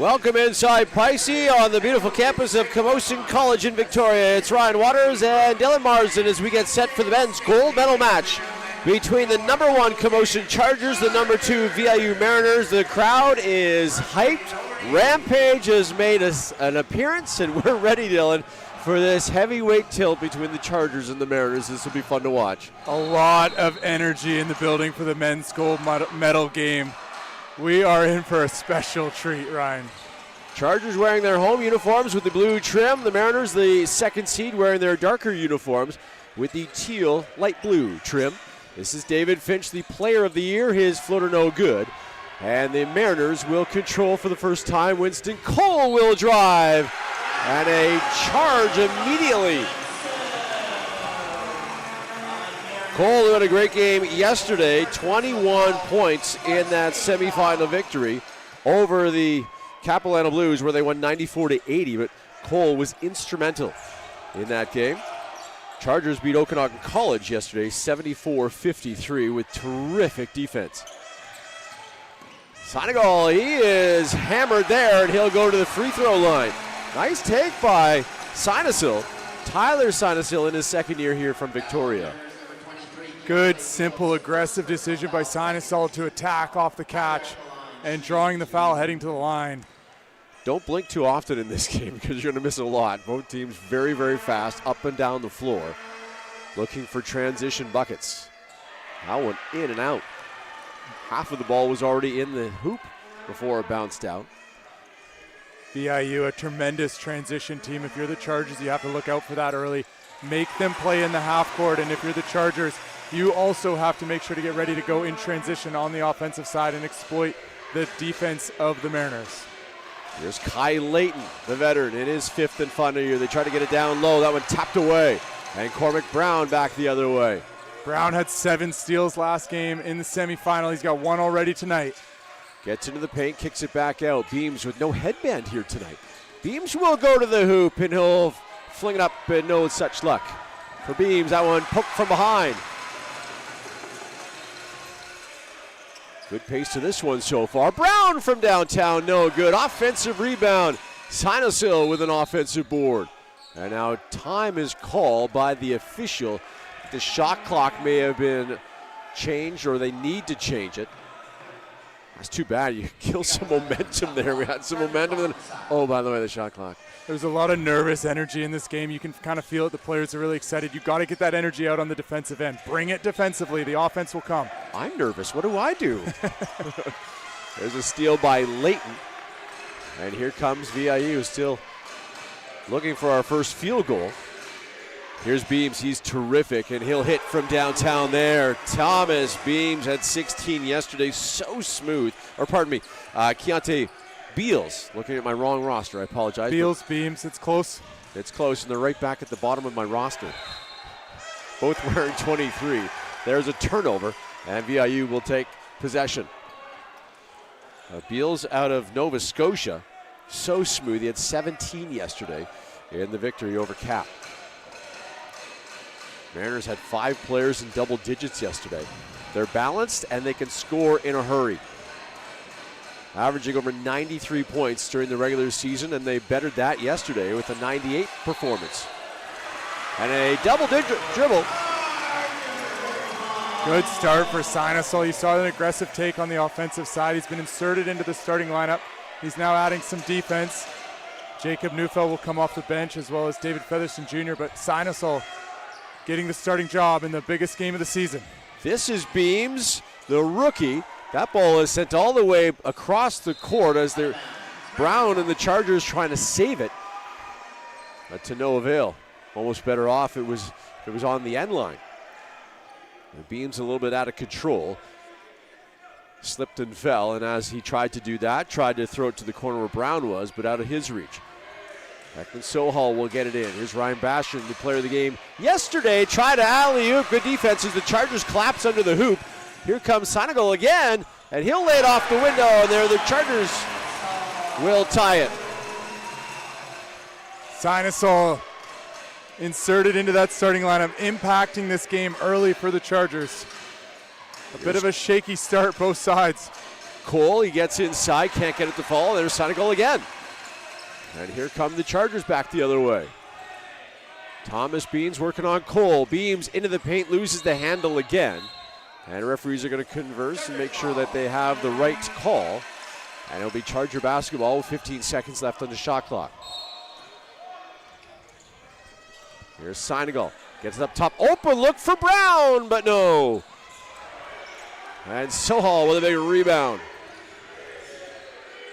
Welcome inside Pisey on the beautiful campus of Camosun College in Victoria. It's Ryan Waters and Dylan Marsden as we get set for the men's gold medal match between the number 1 Camosun Chargers, the number 2 VIU Mariners. The crowd is hyped. Rampage has made us an appearance, and we're ready, Dylan, for this heavyweight tilt between the Chargers and the Mariners. This will be fun to watch. A lot of energy in the building for the men's gold medal game. We are in for a special treat, Ryan. Chargers wearing their home uniforms with the blue trim. The Mariners, the second seed, wearing their darker uniforms with the teal light blue trim. This is David Finch, the player of the year. His floater no good. And the Mariners will control for the first time. Winston Cole will drive. And a charge immediately. Cole, who had a great game yesterday, 21 points in that semifinal victory over the Capilano Blues, where they won 94-80, but Cole was instrumental in that game. Chargers beat Okanagan College yesterday, 74-53, with terrific defense. Senegal, he is hammered there, and he'll go to the free throw line. Nice take by Sinesil. Tyler Sinesil in his second year here from Victoria. Good, simple, aggressive decision by Sinesil to attack off the catch and drawing the foul heading to the line. Don't blink too often in this game because you're going to miss a lot. Both teams very, very fast up and down the floor looking for transition buckets. That one in and out. Half of the ball was already in the hoop before it bounced out. VIU, a tremendous transition team. If you're the Chargers, you have to look out for that early. Make them play in the half court, and if you're the Chargers, you also have to make sure to get ready to go in transition on the offensive side and exploit the defense of the Mariners. Here's Kai Layton, the veteran, in his 5th and final year. They try to get it down low. That one tapped away. And Cormac Brown back the other way. Brown had 7 steals last game in the semifinal. He's got 1 already tonight. Gets into the paint, kicks it back out. Beams with no headband here tonight. Beams will go to the hoop, and he'll fling it up, and no such luck. For Beams, that one poked from behind. Good pace to this one so far. Brown from downtown, no good. Offensive rebound. Sinesil with an offensive board. And now time is called by the official. The shot clock may have been changed, or they need to change it. That's too bad. You kill some momentum there. We had some momentum. And oh, by the way, the shot clock. There's a lot of nervous energy in this game. You can kind of feel it. The players are really excited. You've got to get that energy out on the defensive end. Bring it defensively. The offense will come. I'm nervous. What do I do? There's a steal by Layton. And here comes VIU, still looking for our first field goal. Here's Beams. He's terrific, and he'll hit from downtown there. Thomas Beams had 16 yesterday. So smooth. Or pardon me, Keontae Beals. Looking at my wrong roster. I apologize. Beals, Beams. It's close. It's close, and they're right back at the bottom of my roster. Both wearing 23. There's a turnover, and VIU will take possession. Beals out of Nova Scotia. So smooth. He had 17 yesterday in the victory over Cap. Mariners had 5 players in double digits yesterday. They're balanced, and they can score in a hurry. Averaging over 93 points during the regular season, and they bettered that yesterday with a 98 performance. And a double dribble. Good start for Sinesil. You saw an aggressive take on the offensive side. He's been inserted into the starting lineup. He's now adding some defense. Jacob Neufeld will come off the bench, as well as David Featherston Jr., but Sinesil getting the starting job in the biggest game of the season. This is Beams, the rookie. That ball is sent all the way across the court as they're Brown and the Chargers trying to save it. But to no avail. Almost better off it was on the end line. And Beams a little bit out of control. Slipped and fell, and as he tried to do that, tried to throw it to the corner where Brown was, but out of his reach. Beckman Sohal will get it in. Here's Ryan Bastian, the player of the game yesterday. Tried to alley-oop. Good defense as the Chargers collapse under the hoop. Here comes Senegal again, and he'll lay it off the window, and there the Chargers will tie it. Sinesil inserted into that starting lineup, impacting this game early for the Chargers. A bit of a shaky start, both sides. Cole, he gets inside, can't get it to fall. There's Senegal again. And here come the Chargers back the other way. Thomas Beams working on Cole. Beams into the paint, loses the handle again. And referees are going to converse and make sure that they have the right call. And it'll be Charger basketball with 15 seconds left on the shot clock. Here's Senegal. Gets it up top. Open look for Brown, but no. And Sohal with a big rebound.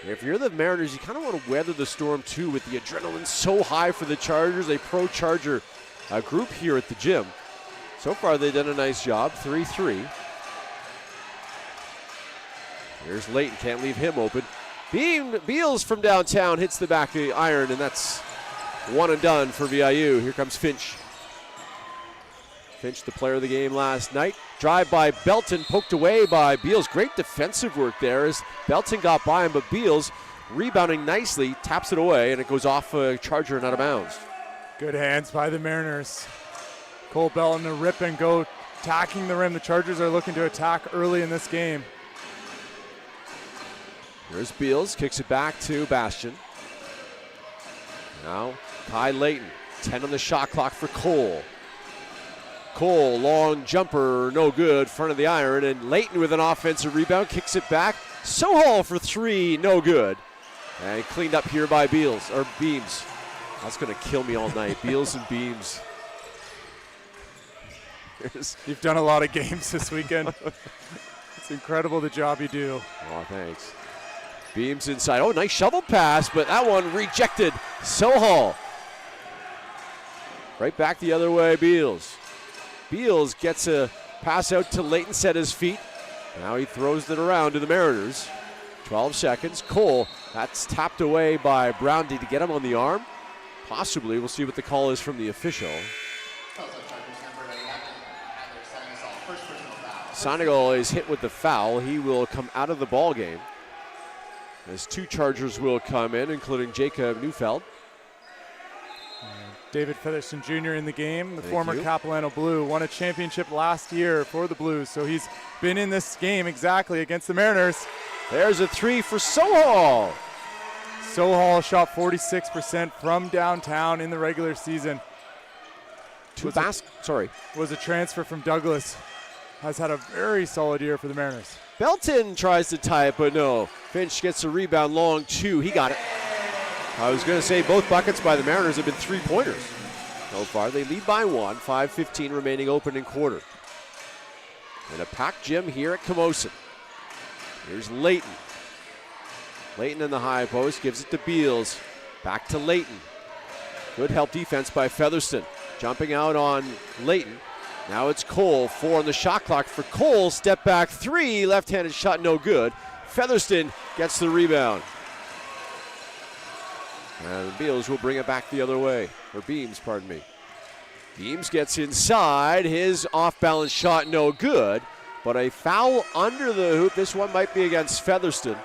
If you're the Mariners, you kind of want to weather the storm too, with the adrenaline so high for the Chargers, a pro-Charger group here at the gym. So far, they've done a nice job, 3-3. Here's Layton, can't leave him open. Beals from downtown hits the back of the iron, and that's one and done for VIU. Here comes Finch. Finch, the player of the game last night. Drive by Belton, poked away by Beals. Great defensive work there as Belton got by him, but Beals rebounding nicely, taps it away, and it goes off a Charger and out of bounds. Good hands by the Mariners. Cole Belton to rip and go, attacking the rim. The Chargers are looking to attack early in this game. Here's Beals, kicks it back to Bastian. Now, Kai Layton, 10 on the shot clock for Cole. Cole, long jumper, no good, front of the iron, and Layton with an offensive rebound, kicks it back. Sohal for three, no good. And cleaned up here by Beams. That's going to kill me all night, Beals and Beams. You've done a lot of games this weekend. It's incredible the job you do. Oh, thanks. Beams inside. Oh, nice shovel pass, but that one rejected. Sohal. Right back the other way, Beals. Beals gets a pass out to Layton, set his feet. Now he throws it around to the Mariners. 12 seconds. Cole, that's tapped away by Brown. Did he get him on the arm? Possibly. We'll see what the call is from the official. Senegal is hit with the foul. He will come out of the ball game. As two Chargers will come in, including Jacob Neufeld. David Featherston Jr. in the game, the Thank former you. Capilano Blue, won a championship last year for the Blues, so he's been in this game exactly against the Mariners. There's a three for Sohal. Sohal shot 46% from downtown in the regular season. Was a transfer from Douglas. Has had a very solid year for the Mariners. Belton tries to tie it, but no. Finch gets a rebound, long two. He got it. I was going to say both buckets by the Mariners have been three-pointers. So far, they lead by one. 5:15 remaining opening quarter. And a packed gym here at Camosun. Here's Layton. Layton in the high post, gives it to Beals. Back to Layton. Good help defense by Featherston. Jumping out on Layton. Now it's Cole, 4 on the shot clock for Cole. Step back three, left-handed shot, no good. Featherston gets the rebound. And Beals will bring it back the other way. Or Beams, pardon me. Beams gets inside. His off-balance shot, no good. But a foul under the hoop. This one might be against Featherston.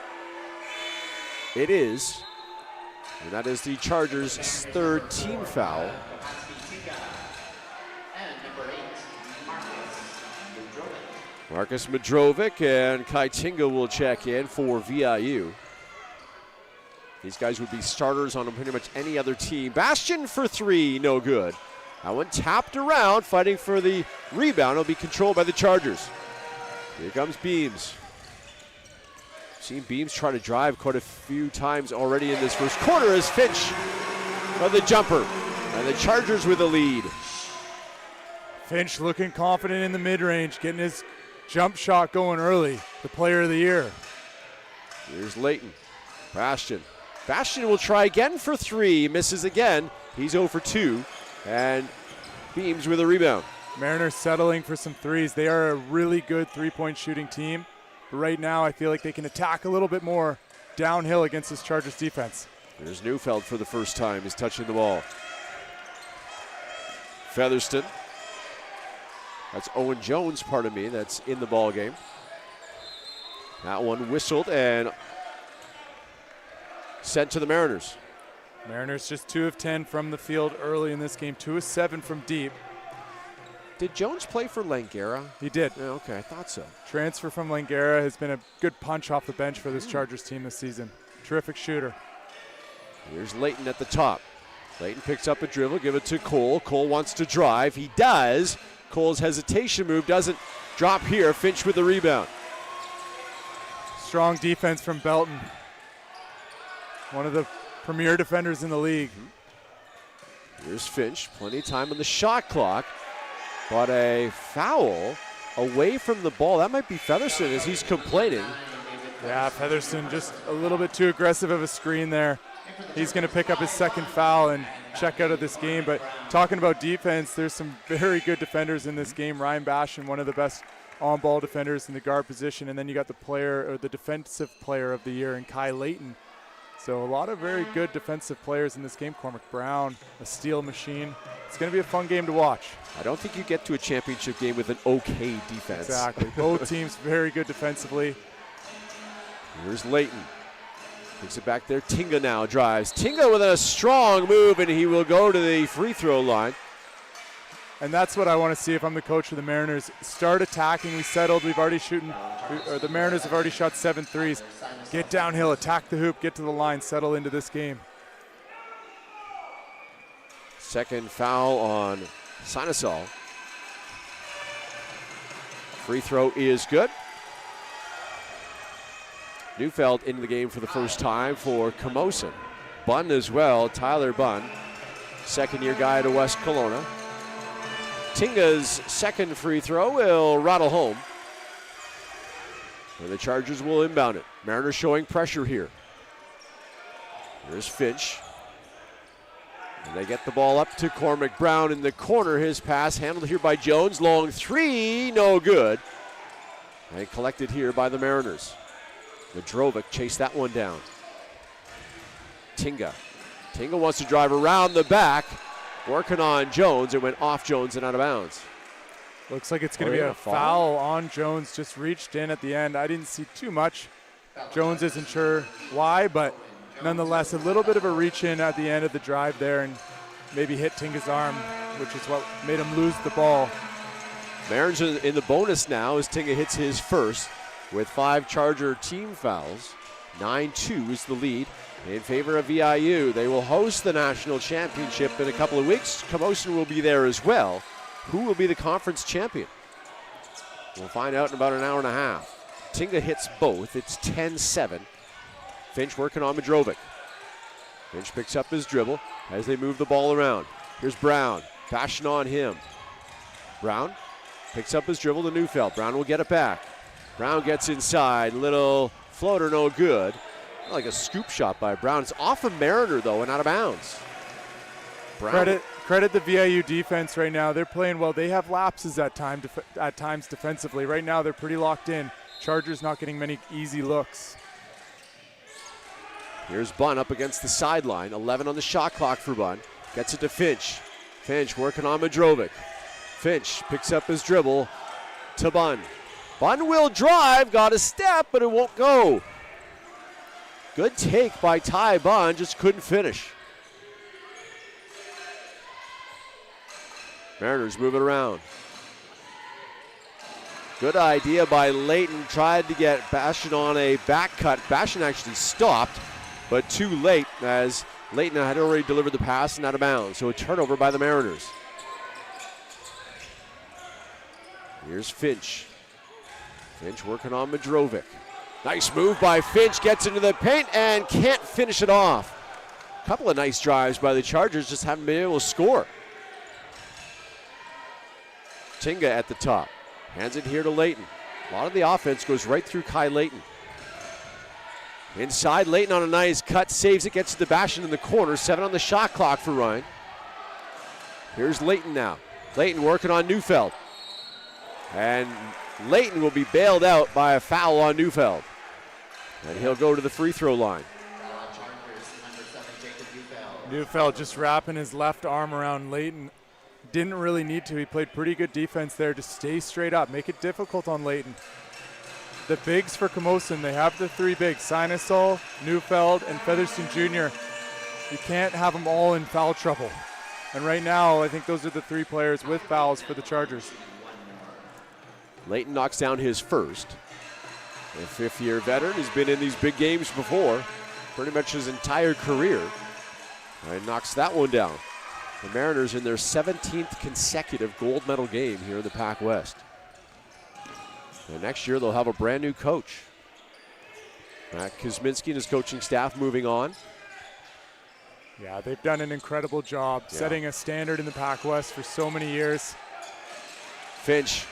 It is. And that is the Chargers' third team foul. Marcus Madrovic and Kai Tinga will check in for VIU. These guys would be starters on pretty much any other team. Bastian for three, no good. That one tapped around, fighting for the rebound. It'll be controlled by the Chargers. Here comes Beams. Seen Beams try to drive quite a few times already in this first quarter as Finch for the jumper. And the Chargers with the lead. Finch looking confident in the mid-range, getting his jump shot going early. The player of the year. Here's Layton. Bastian will try again for three. Misses again. He's 0 for 2. And Beams with a rebound. Mariners settling for some threes. They are a really good three-point shooting team. But right now, I feel like they can attack a little bit more downhill against this Chargers defense. There's Neufeld for the first time. He's touching the ball. Featherston. That's Owen Jones, pardon me, that's in the ball game. That one whistled and sent to the Mariners. Mariners just 2 of 10 from the field early in this game, 2 of 7 from deep. Did Jones play for Langara? He did. Yeah, okay, I thought so. Transfer from Langara has been a good punch off the bench for this Chargers team this season. Terrific shooter. Here's Layton at the top. Layton picks up a dribble, give it to Cole. Cole wants to drive. He does. Cole's hesitation move doesn't drop here. Finch with the rebound. Strong defense from Belton. One of the premier defenders in the league. Here's Finch. Plenty of time on the shot clock. But a foul away from the ball. That might be Featherston as he's complaining. Yeah, Featherston just a little bit too aggressive of a screen there. He's going to pick up his second foul and check out of this game. But talking about defense, there's some very good defenders in this game. Ryan Bashan, one of the best on-ball defenders in the guard position. And then you got the defensive player of the year in Kai Layton. So a lot of very good defensive players in this game. Cormac Brown, a steal machine. It's going to be a fun game to watch. I don't think you get to a championship game with an okay defense. Exactly. Both teams very good defensively. Here's Layton. Takes it back there. Tinga now drives. Tinga with a strong move, and he will go to the free throw line. And that's what I want to see if I'm the coach of the Mariners. Start attacking. We settled. We've already the Mariners have already shot 7 threes. Get downhill, attack the hoop, get to the line, settle into this game. Second foul on Sinosol. Free throw is good. Neufeld into the game for the first time for Camosun. Bunn as well, Tyler Bunn, second-year guy to West Kelowna. Tinga's second free throw will rattle home. And the Chargers will inbound it. Mariners showing pressure here. Here's Finch. And they get the ball up to Cormac Brown in the corner. His pass handled here by Jones. Long three, no good. And collected here by the Mariners. Madrovic chased that one down. Tinga. Tinga wants to drive around the back. Working on Jones. It went off Jones and out of bounds. Looks like it's going to be a foul on Jones. Just reached in at the end. I didn't see too much. Jones isn't sure why, but nonetheless, a little bit of a reach in at the end of the drive there and maybe hit Tinga's arm, which is what made him lose the ball. Mariners in the bonus now as Tinga hits his first with 5 Charger team fouls. 9-2 is the lead in favor of VIU. They will host the national championship in a couple of weeks. Camosun will be there as well. Who will be the conference champion? We'll find out in about an hour and a half. Tinga hits both. It's 10-7. Finch working on Madrovic. Finch picks up his dribble as they move the ball around. Here's Brown. Passion on him. Brown picks up his dribble to Neufeld. Brown will get it back. Brown gets inside. Little floater, no good. Like a scoop shot by Brown. It's off a Mariner, though, and out of bounds. Brown. Credit the VIU defense right now. They're playing well. They have lapses at times defensively. Right now, they're pretty locked in. Chargers not getting many easy looks. Here's Bunn up against the sideline. 11 on the shot clock for Bunn. Gets it to Finch. Finch working on Madrovic. Finch picks up his dribble to Bunn. Bunn will drive. Got a step, but it won't go. Good take by Ty Bunn. Just couldn't finish. Mariners moving around. Good idea by Layton. Tried to get Bashan on a back cut. Bashan actually stopped, but too late as Layton had already delivered the pass and out of bounds. So a turnover by the Mariners. Here's Finch. Finch working on Madrovic. Nice move by Finch. Gets into the paint and can't finish it off. A couple of nice drives by the Chargers, just haven't been able to score. Tinga at the top. Hands it here to Layton. A lot of the offense goes right through Kai Layton. Inside, Layton on a nice cut. Saves it, gets to the Bashan in the corner. 7 on the shot clock for Ryan. Here's Layton now. Layton working on Neufeld. And Layton will be bailed out by a foul on Neufeld. And he'll go to the free throw line. Neufeld just wrapping his left arm around Layton. Didn't really need to. He played pretty good defense there. Just stay straight up. Make it difficult on Layton. The bigs for Camosun, they have the 3 bigs. Sinosol, Neufeld, and Featherston Jr. You can't have them all in foul trouble. And right now, I think those are the 3 players with fouls for the Chargers. Layton knocks down his first. A 5th-year veteran. He's been in these big games before, pretty much his entire career. And knocks that one down. The Mariners in their 17th consecutive gold medal game here in the PACWEST. And next year they'll have a brand new coach. Matt Kuzminski and his coaching staff moving on. Yeah, they've done an incredible job setting a standard in the PACWEST for so many years. Finch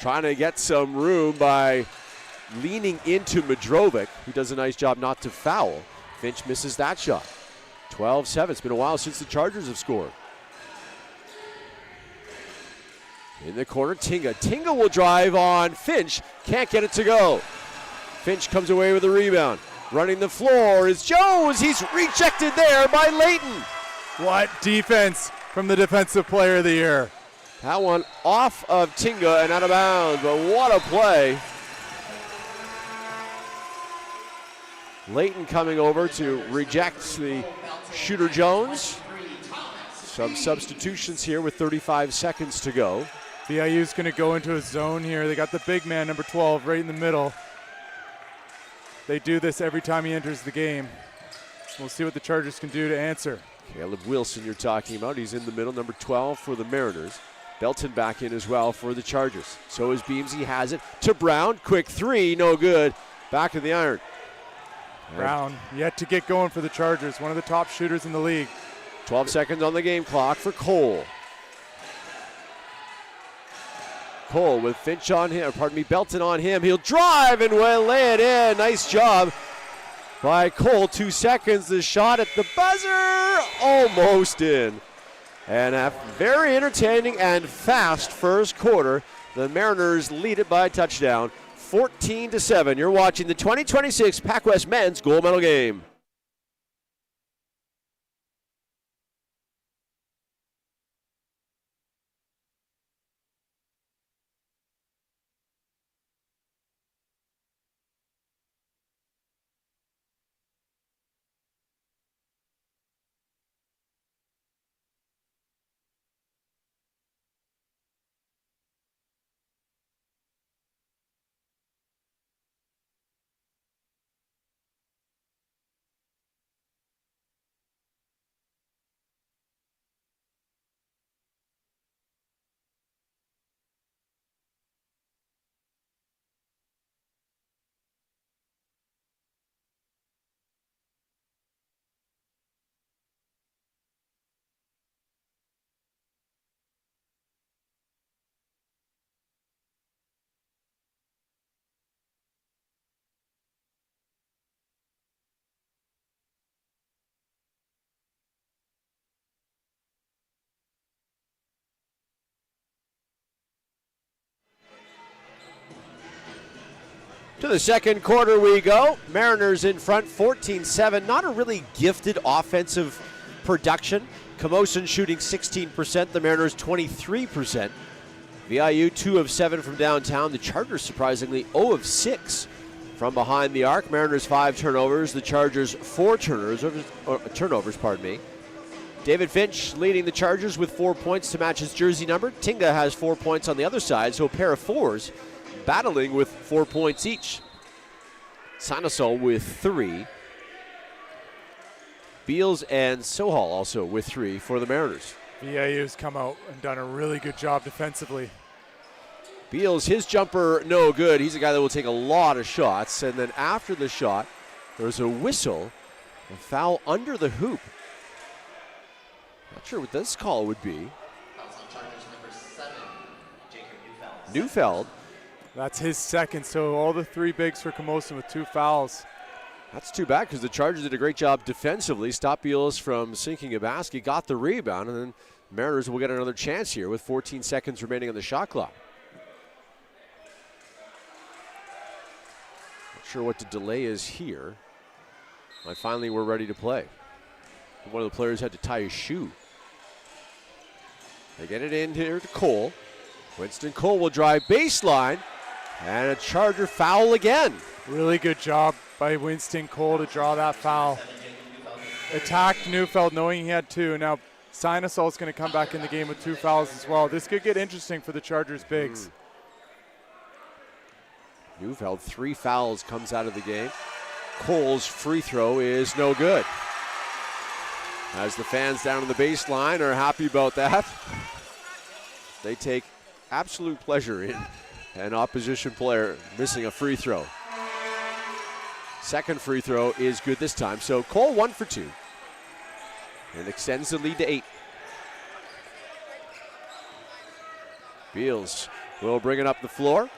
trying to get some room by leaning into Madrovic. He does a nice job not to foul. Finch misses that shot. 12-7. It's been a while since the Chargers have scored. In the corner, Tinga. Tinga will drive on Finch. Can't get it to go. Finch comes away with a rebound. Running the floor is Jones. He's rejected there by Layton. What defense from the Defensive Player of the Year. That one off of Tinga and out of bounds, but what a play. Layton coming over to reject the shooter Jones. Some substitutions here with 35 seconds to go. VIU's going to go into a zone here. They got the big man, number 12, right in the middle. They do this every time he enters the game. We'll see what the Chargers can do to answer. Caleb Wilson you're talking about. He's in the middle, number 12 for the Mariners. Belton back in as well for the Chargers. So is Beamsy, has it to Brown. Quick 3, no good. Back to the iron. Brown yet to get going for the Chargers, one of the top shooters in the league. 12 seconds on the game clock for Cole. Cole with Finch on him, Belton on him. He'll drive and will lay it in. Nice job by Cole. 2 seconds, the shot at the buzzer, almost in. And a very entertaining and fast first quarter. The Mariners lead it by a touchdown, 14-7. You're watching the 2026 PACWEST Men's Gold Medal Game. To the second quarter we go. Mariners in front, 14-7. Not a really gifted offensive production. Camosun shooting 16%, the Mariners 23%. VIU 2 of 7 from downtown. The Chargers surprisingly 0 of 6 from behind the arc. Mariners 5 turnovers, the Chargers 4 turnovers. David Finch leading the Chargers with 4 points to match his jersey number. Tinga has 4 points on the other side, so a pair of fours battling with 4 points each. Sanasol with 3. Beals and Sohal also with 3 for the Mariners. VIU's come out and done a really good job defensively. Beals, his jumper, no good. He's a guy that will take a lot of shots. And then after the shot, there's a whistle, a foul under the hoop. Not sure what this call would be. Neufeld. That's his second, so all the 3 bigs for Camosun with 2 fouls. That's too bad because the Chargers did a great job defensively. Stopped Beals from sinking a basket, got the rebound, and then Mariners will get another chance here with 14 seconds remaining on the shot clock. Not sure what the delay is here. Finally, we're ready to play. One of the players had to tie his shoe. They get it in here to Cole. Winston Cole will drive baseline, and a Charger foul again. Really good job by Winston Cole to draw that foul. Attacked Neufeld knowing he had 2. Now Sinusol is going to come back in the game with 2 fouls as well. This could get interesting for the Chargers bigs. Neufeld, 3 fouls comes out of the game. Cole's free throw is no good. As the fans down on the baseline are happy about that. They take absolute pleasure in an opposition player missing a free throw. Second free throw is good this time. So Cole 1 for 2. And extends the lead to 8. Beals will bring it up the floor.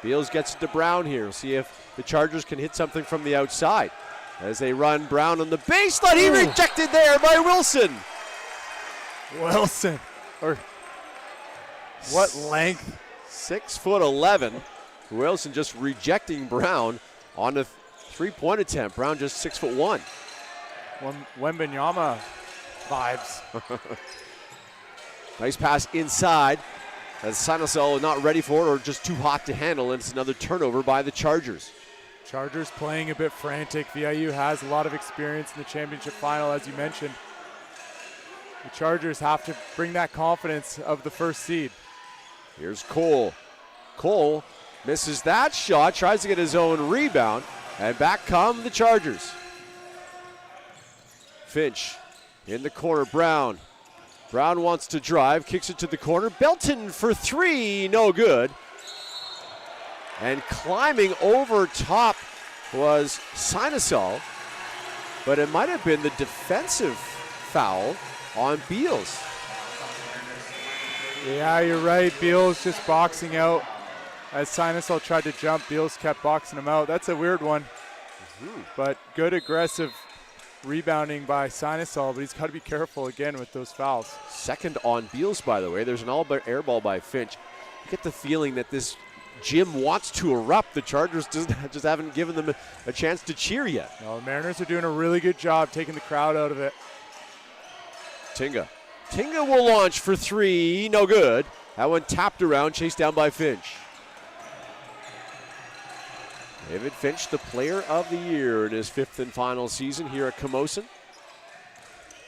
Beals gets it to Brown here. See if the Chargers can hit something from the outside. As they run Brown on the baseline. He rejected there by Wilson. Wilson. Or what length? 6'11". Wilson just rejecting Brown on the three-point attempt. Brown just 6'1". Wembanyama vibes. Nice pass inside. As Sinusol not ready for it or just too hot to handle, and it's another turnover by the Chargers. Chargers playing a bit frantic. VIU has a lot of experience in the championship final, as you mentioned. The Chargers have to bring that confidence of the first seed. Here's Cole. Cole misses that shot, tries to get his own rebound, and back come the Chargers. Finch in the corner, Brown. Brown wants to drive, kicks it to the corner. Belton for 3, no good. And climbing over top was Sinusol, but it might have been the defensive foul on Beals. Yeah, you're right. Beals just boxing out. As Sinusol tried to jump, Beals kept boxing him out. That's a weird one. But good aggressive rebounding by Sinusol, but he's got to be careful again with those fouls. Second on Beals, by the way. There's an all-air ball by Finch. You get the feeling that this gym wants to erupt. The Chargers just haven't given them a chance to cheer yet. No, the Mariners are doing a really good job taking the crowd out of it. Tinga will launch for 3, no good. That one tapped around, chased down by Finch. David Finch, the player of the year in his 5th and final season here at Camosun.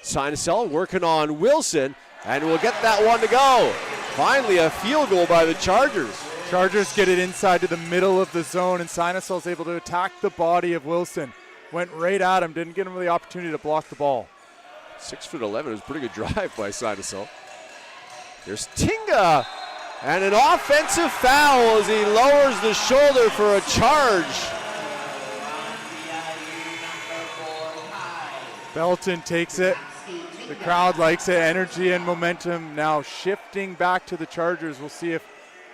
Sinusol working on Wilson, and we'll get that one to go. Finally, a field goal by the Chargers. Chargers get it inside to the middle of the zone, and Sinusol's able to attack the body of Wilson. Went right at him, didn't give him the opportunity to block the ball. 6'11", it was a pretty good drive by Sinusol. There's Tinga, and an offensive foul as he lowers the shoulder for a charge. Belton takes it. The crowd likes it. Energy and momentum now shifting back to the Chargers. We'll see if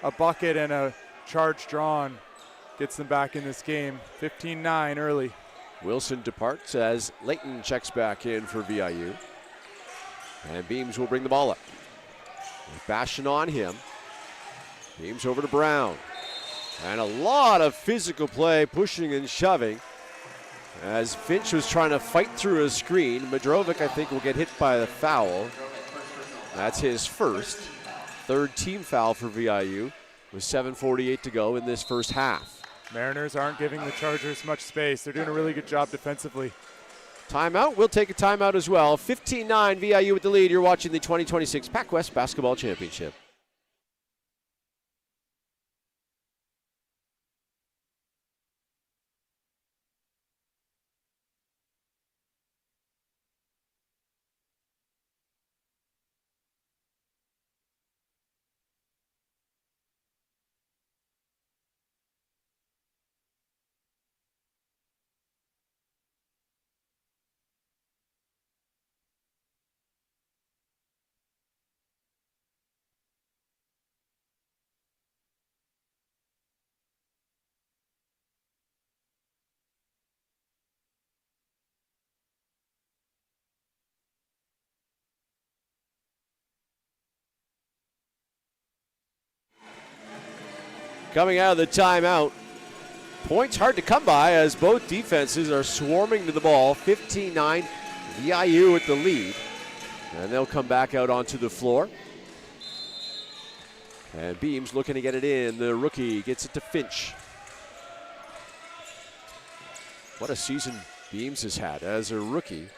a bucket and a charge drawn gets them back in this game. 15-9 early. Wilson departs as Layton checks back in for VIU. And Beams will bring the ball up. Bashing on him. Beams over to Brown. And a lot of physical play, pushing and shoving. As Finch was trying to fight through a screen. Madrovic, I think, will get hit by the foul. That's his first. 3rd team foul for VIU with 7:48 to go in this first half. Mariners aren't giving the Chargers much space. They're doing a really good job defensively. Timeout. We'll take a timeout as well. 15-9 VIU with the lead. You're watching the 2026 PACWEST Basketball Championship. Coming out of the timeout, points hard to come by as both defenses are swarming to the ball. 15-9, VIU with the lead. And they'll come back out onto the floor. And Beams looking to get it in. The rookie gets it to Finch. What a season Beams has had as a rookie.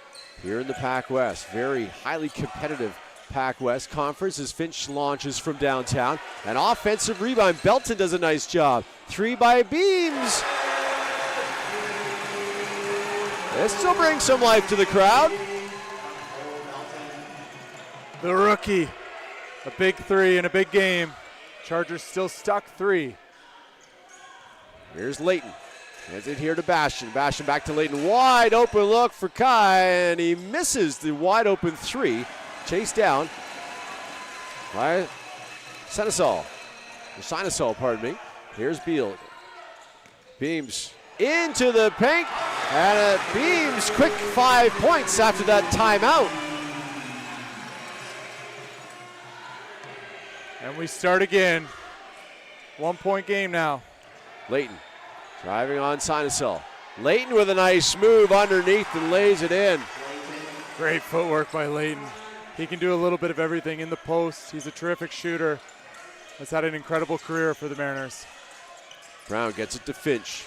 here in the PACWEST. Very highly competitive PACWEST conference as Finch launches from downtown. An offensive rebound. Belton does a nice job. 3 by Beams. This still brings some life to the crowd. The rookie, a big 3 in a big game. Chargers still stuck 3. Here's Layton. Hands it here to Bastion. Bastion back to Layton. Wide open look for Kai, and he misses the wide open 3. Chased down by Sinosol, pardon me. Here's Beal. Beams into the paint, and Beams quick 5 points after that timeout. And we start again. 1 point game now. Layton driving on Sinosol. Layton with a nice move underneath and lays it in. Great footwork by Layton. He can do a little bit of everything in the post. He's a terrific shooter. Has had an incredible career for the Mariners. Brown gets it to Finch.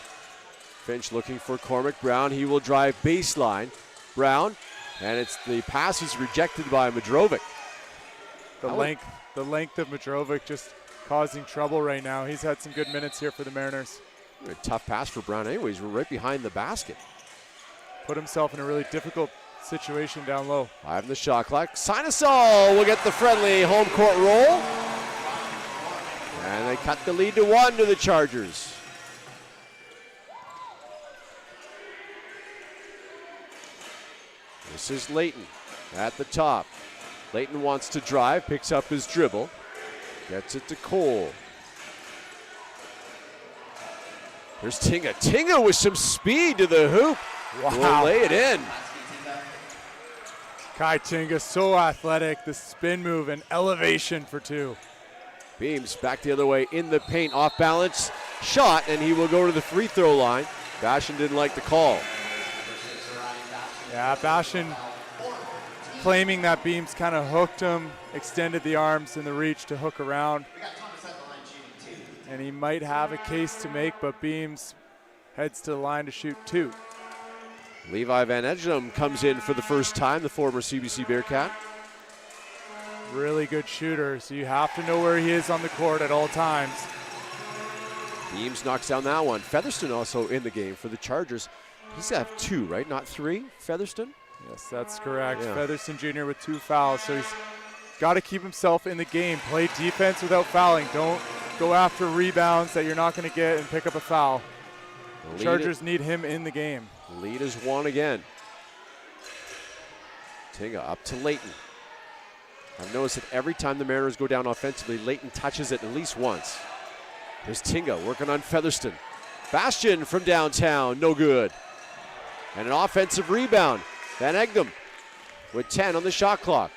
Finch looking for Cormac Brown. He will drive baseline. Brown, and the pass is rejected by Madrovic. The length of Madrovic just causing trouble right now. He's had some good minutes here for the Mariners. A tough pass for Brown anyways. We're right behind the basket. Put himself in a really difficult situation down low. 5 in the shot clock. Sinosol will get the friendly home court roll. And they cut the lead to 1 to the Chargers. This is Layton at the top. Layton wants to drive, picks up his dribble, gets it to Cole. There's Tinga. Tinga with some speed to the hoop. Wow. Will lay it in. Kai Tinga, so athletic. The spin move and elevation for 2. Beams back the other way in the paint, off balance shot, and he will go to the free throw line. Bastion didn't like the call. Yeah, Bastion claiming that Beams kind of hooked him, extended the arms and the reach to hook around. And he might have a case to make, but Beams heads to the line to shoot 2. Levi Van Edgem comes in for the first time, the former CBC Bearcat. Really good shooter, so you have to know where he is on the court at all times. Beams knocks down that one. Featherston also in the game for the Chargers. He's got 2, right? Not 3, Featherston? Yes, that's correct. Yeah. Featherston Jr. with 2 fouls, so he's got to keep himself in the game. Play defense without fouling. Don't go after rebounds that you're not going to get and pick up a foul. Chargers need him in the game. Lead is 1 again. Tinga up to Layton. I've noticed that every time the Mariners go down offensively, Layton touches it at least once. There's Tinga working on Featherston. Bastion from downtown, no good. And an offensive rebound. Van Egdom with 10 on the shot clock.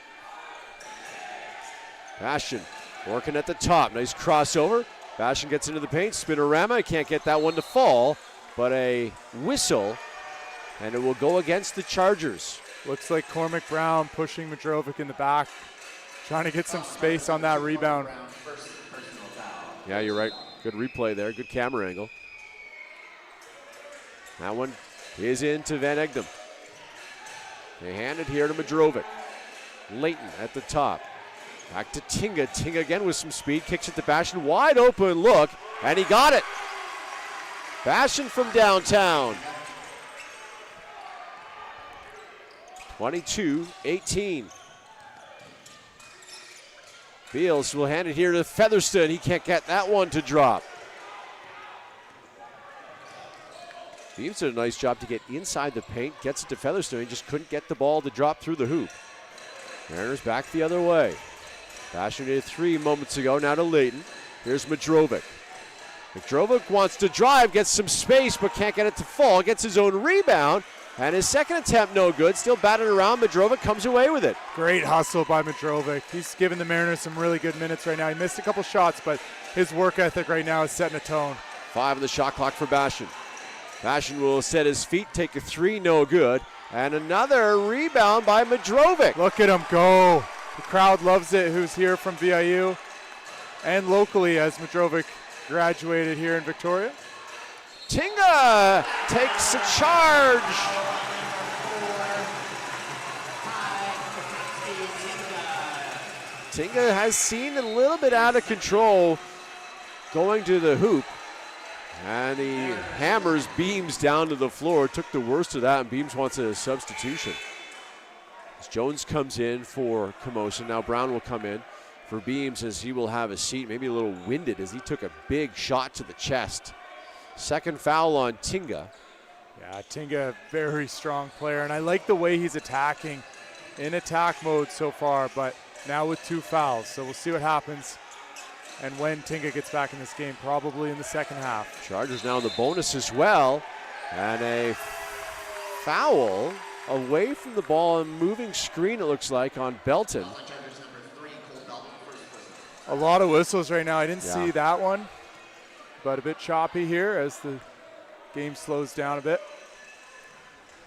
Bastion working at the top. Nice crossover. Bastion gets into the paint. Spinorama. Can't get that one to fall, but a whistle, and it will go against the Chargers. Looks like Cormac Brown pushing Madrovic in the back, trying to get some space on that rebound. Yeah, you're right. Good replay there. Good camera angle. That one is into Van Egdom. They hand it here to Madrovic. Layton at the top. Back to Tinga. Tinga again with some speed. Kicks it to Bastion. Wide open look. And he got it. Bastion from downtown. 22-18. Beals will hand it here to Featherston. He can't get that one to drop. Beams did a nice job to get inside the paint. Gets it to Featherston. He just couldn't get the ball to drop through the hoop. Mariners back the other way. Bastion did 3 moments ago. Now to Layton. Here's Madrovic. Madrovic wants to drive, gets some space, but can't get it to fall. Gets his own rebound, and his second attempt no good. Still batted around. Madrovic comes away with it. Great hustle by Madrovic. He's giving the Mariners some really good minutes right now. He missed a couple shots, but his work ethic right now is setting a tone. 5 on the shot clock for Bastion. Bastion will set his feet, take a 3, no good. And another rebound by Madrovic. Look at him go. The crowd loves it, who's here from VIU and locally as Madrovic graduated here in Victoria. Tinga takes a charge. Tinga has seen a little bit out of control going to the hoop. And he hammers Beams down to the floor. Took the worst of that, and Beams wants a substitution. As Jones comes in for Camosun. Now Brown will come in for Beams as he will have a seat. Maybe a little winded as he took a big shot to the chest. Second foul on Tinga. Yeah, Tinga, very strong player, and I like the way he's attacking in attack mode so far, but now with 2 fouls. So we'll see what happens and when Tinga gets back in this game, probably in the second half. Chargers now in the bonus as well. And a foul away from the ball and moving screen, it looks like, on Belton. A lot of whistles right now. I didn't see that one, but a bit choppy here as the game slows down a bit.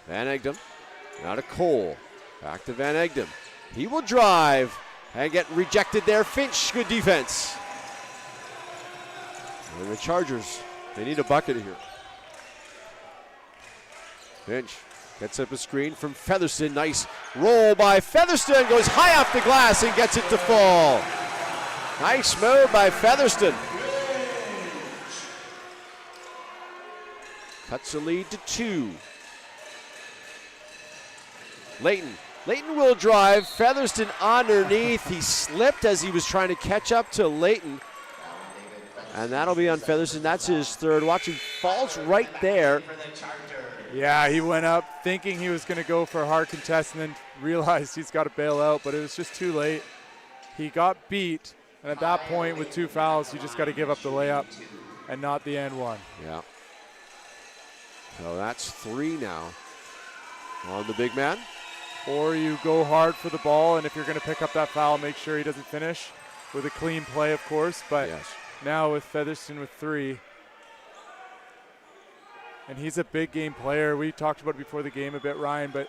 Van Egdom, now to Cole. Back to Van Egdom. He will drive and get rejected there. Finch, good defense. And the Chargers, they need a bucket here. Finch gets up a screen from Featherston. Nice roll by Featherston. Goes high off the glass and gets it to fall. Nice move by Featherston. Cuts the lead to 2. Layton will drive. Featherston underneath. He slipped as he was trying to catch up to Layton. And that'll be on Featherston. That's his third. Watch, him falls right there. Yeah, he went up thinking he was going to go for a hard contest and then realized he's got to bail out, but it was just too late. He got beat, and at that point with 2 fouls, you just got to give up the layup and not the and one. Yeah. So that's 3 now on the big man. Or you go hard for the ball, and if you're going to pick up that foul, make sure he doesn't finish with a clean play, of course. But now with Featherston with 3, and he's a big game player. We talked about it before the game a bit, Ryan, but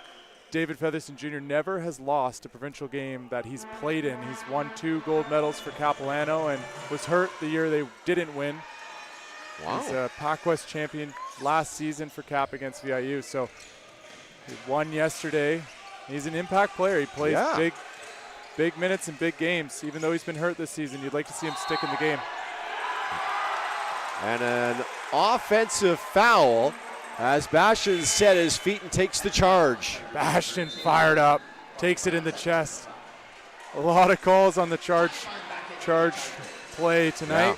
David Featherston Jr. never has lost a provincial game that he's played in. He's won 2 gold medals for Capilano and was hurt the year they didn't win. Wow. He's a PACWEST champion last season for Cap against VIU. So he won yesterday. He's an impact player. He plays big minutes in big games. Even though he's been hurt this season, you'd like to see him stick in the game. And an offensive foul as Bastian set his feet and takes the charge. Bastian fired up, takes it in the chest. A lot of calls on the charge play tonight. Yeah.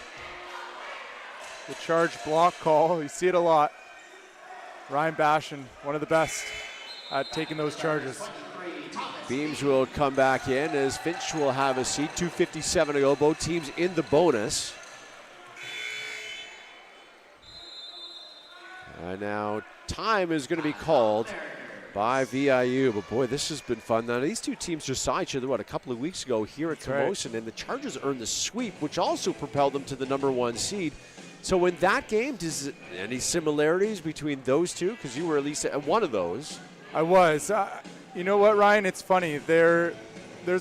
The charge block call, you see it a lot. Ryan Bastian, one of the best at taking those charges. Beams will come back in as Finch will have a seat. 2:57 to go. Both teams in the bonus. And now time is going to be called by VIU. But boy, this has been fun. Now these 2 teams just saw each other, a couple of weeks ago here at Camosun, and the Chargers earned the sweep, which also propelled them to the #1 seed. So in that game, does any similarities between those two? Because you were at least at one of those. I was. You know what, Ryan? It's funny. There's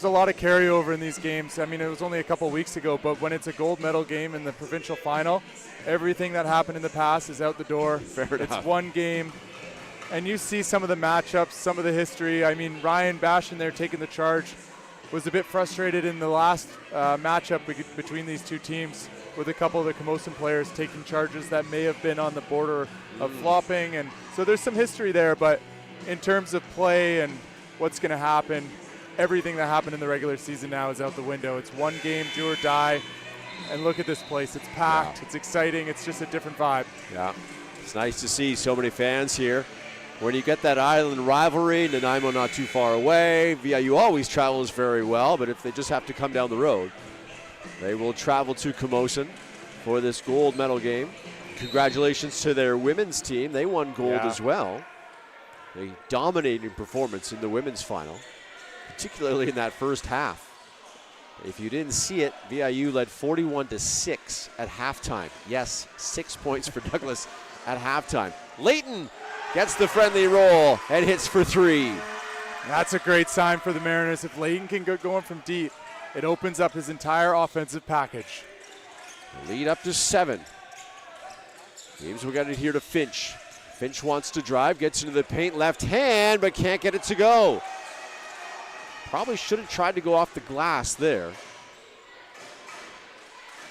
a lot of carryover in these games. I mean, it was only a couple weeks ago, but when it's a gold medal game in the provincial final, everything that happened in the past is out the door. Fair enough. It's one game. And you see some of the matchups, some of the history. I mean, Ryan Bastian there taking the charge was a bit frustrated in the last matchup between these 2 teams with a couple of the Camosun players taking charges that may have been on the border of flopping. And so there's some history there, but in terms of play and what's going to happen, everything that happened in the regular season now is out the window. It's one game, do or die. And look at this place. It's packed. It's exciting. It's just a different vibe. Yeah. It's nice to see so many fans here. When you get that island rivalry, Nanaimo not too far away. VIU always travels very well, but if they just have to come down the road, they will travel to Camosun for this gold medal game. Congratulations to their women's team. They won gold as well. A dominating performance in the women's final, particularly in that first half. If you didn't see it, VIU led 41-6 at halftime. Yes, 6 points for Douglas at halftime. Layton gets the friendly roll and hits for 3. That's a great sign for the Mariners. If Layton can get going from deep, it opens up his entire offensive package. The lead up to 7. James will get it here to Finch. Finch wants to drive, gets into the paint, left hand, but can't get it to go. Probably should have tried to go off the glass there.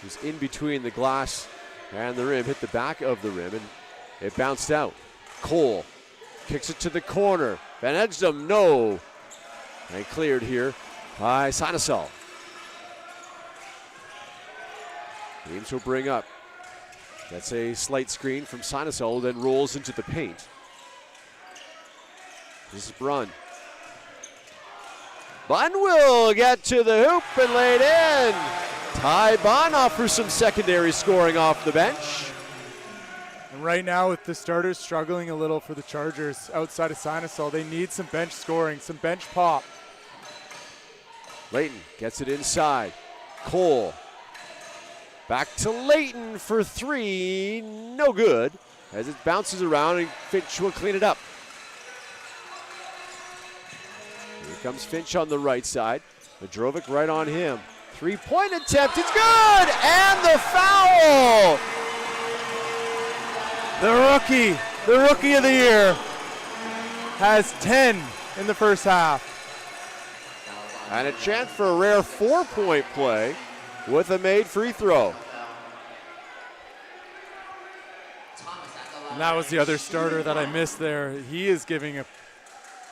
was in between the glass and the rim, hit the back of the rim, and it bounced out. Cole kicks it to the corner. Van Edgedam, no. And cleared here by Sinasol. Beams will bring up. That's a slight screen from Sinasol, then rolls into the paint. This is Brunn. Bunn will get to the hoop and lay it in. Ty Bunn offers some secondary scoring off the bench. And right now with the starters struggling a little for the Chargers outside of Sinasol, they need some bench scoring, some bench pop. Layton gets it inside. Cole. Back to Layton for three. No good. As it bounces around and Finch will clean it up. Here comes Finch on the right side. Madrovic right on him. Three-point attempt. It's good! And the foul! The rookie of the year, has 10 in the first half. And a chance for a rare 4-point play with a made free throw. And that was the other starter that I missed there. He is giving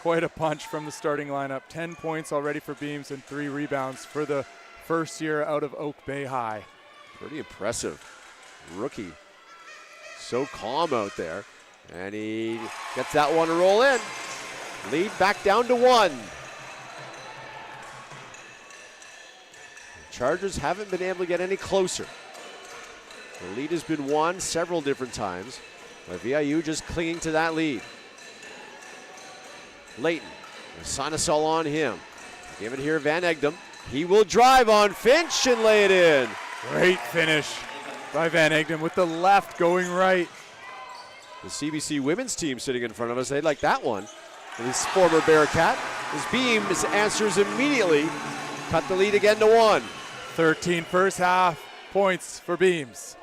quite a punch from the starting lineup. 10 points already for Beams and 3 rebounds for the first year out of Oak Bay High. Pretty impressive. Rookie. So calm out there. And he gets that one to roll in. Lead back down to 1. The Chargers haven't been able to get any closer. The lead has been won several different times, but VIU just clinging to that lead. Layton, Sinasol on him. Give it here, Van Egdom. He will drive on Finch and lay it in. Great finish by Van Egdom with the left going right. The CBC women's team sitting in front of us, they'd like that one. This former Bearcat. His Beams answers immediately. Cut the lead again to 1. 13 first half points for Beams.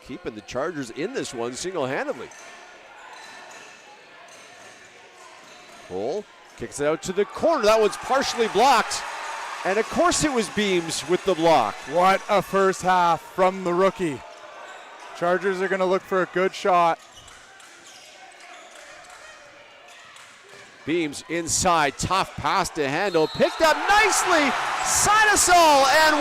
Keeping the Chargers in this one single-handedly. Cole kicks it out to the corner. That one's partially blocked. And of course it was Beams with the block. What a first half from the rookie. Chargers are going to look for a good shot. Beams inside, tough pass to handle, picked up nicely. Sinasol and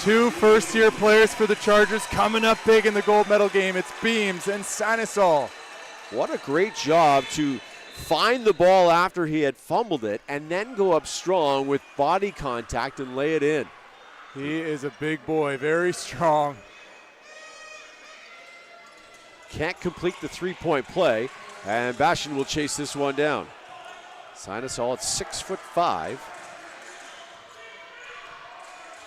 1. 2 first-year players for the Chargers coming up big in the gold medal game. It's Beams and Sinasol. What a great job to find the ball after he had fumbled it and then go up strong with body contact and lay it in. He is a big boy, very strong. Can't complete the 3-point play, and Bastion will chase this one down. Sinasol at 6'5".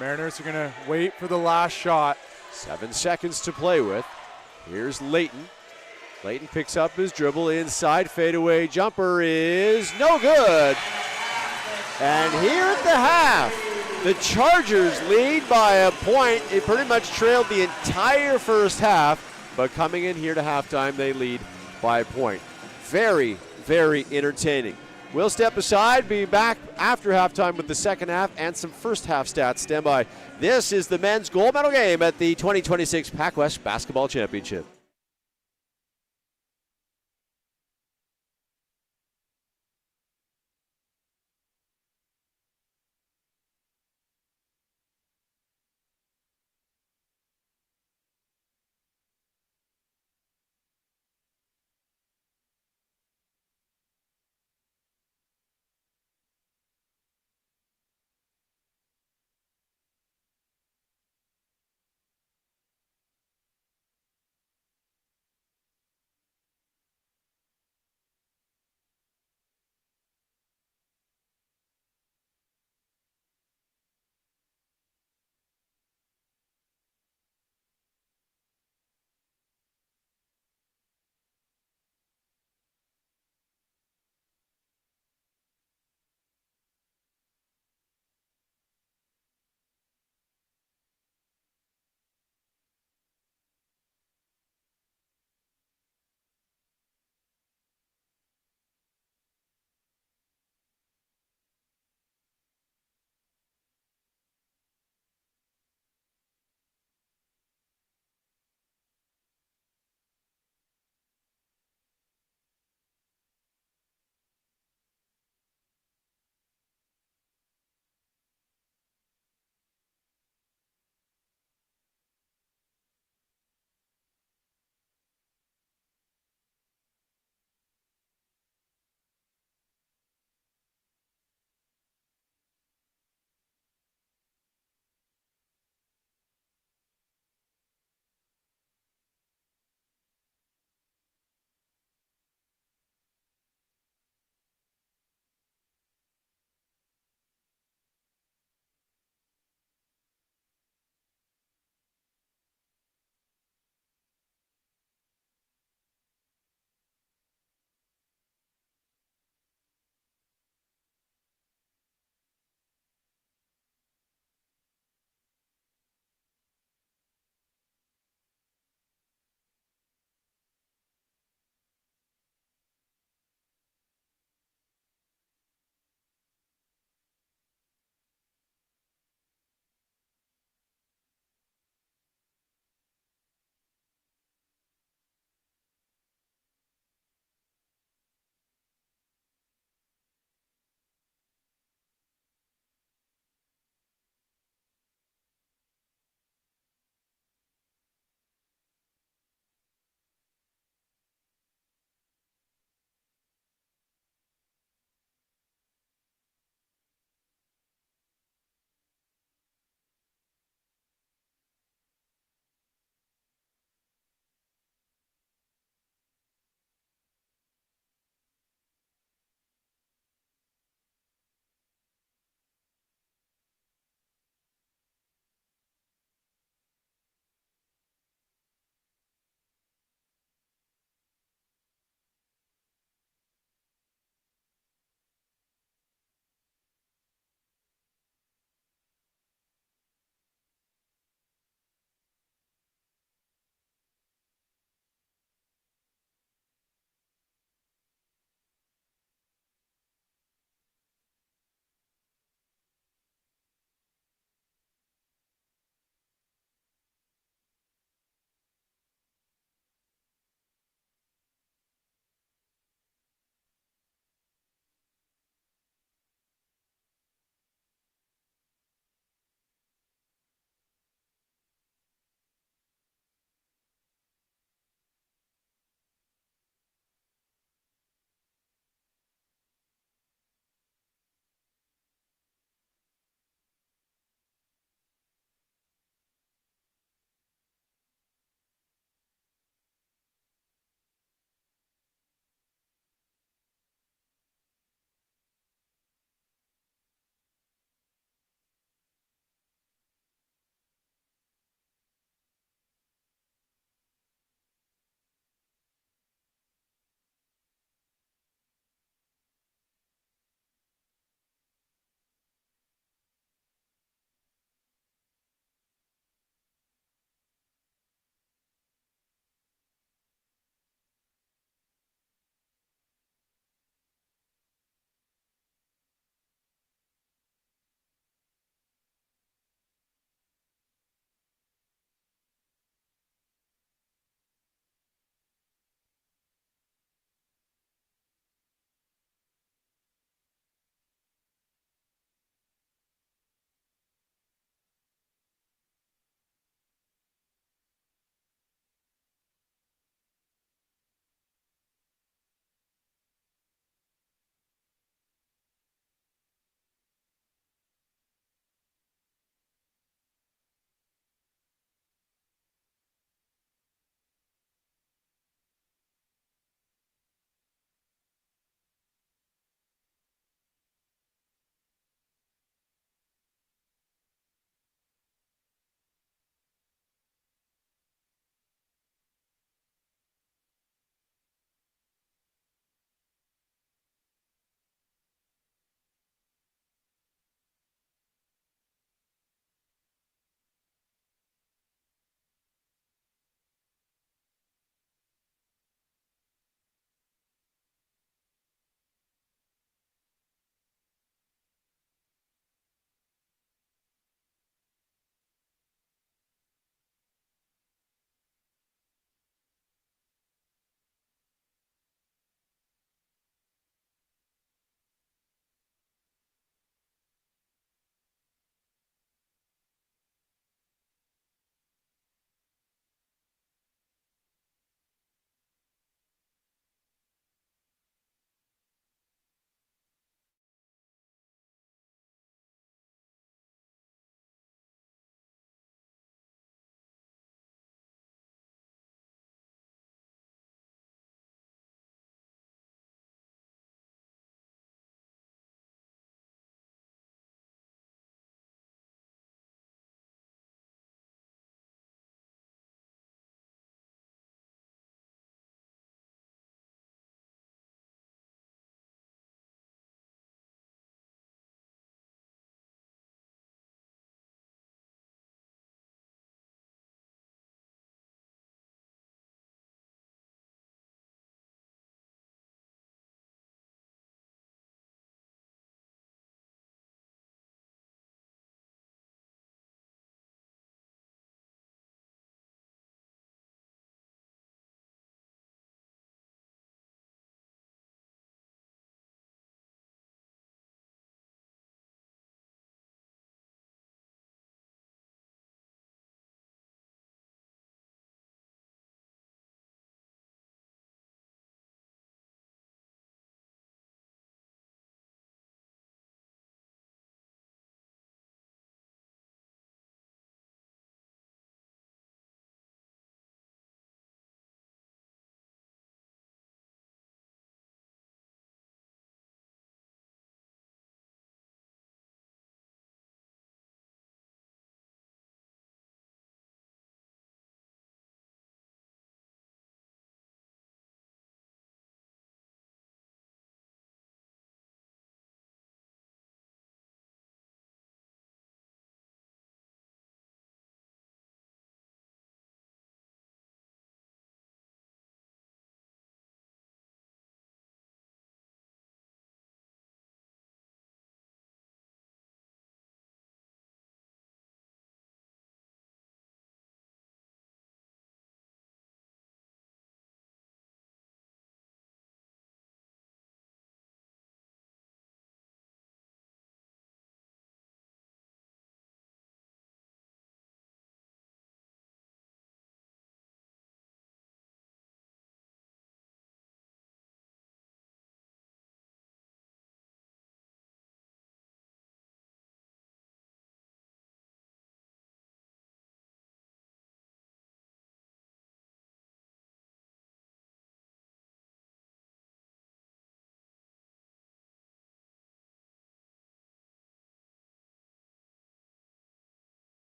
Mariners are going to wait for the last shot. 7 seconds to play with. Here's Layton. Layton picks up his dribble inside. Fadeaway jumper is no good. And here at the half, the Chargers lead by a point. It pretty much trailed the entire first half, but coming in here to halftime, they lead by a point. Very, very entertaining. We'll step aside, be back after halftime with the second half and some first half stats. Stand by. This is the men's gold medal game at the 2026 PACWEST Basketball Championship.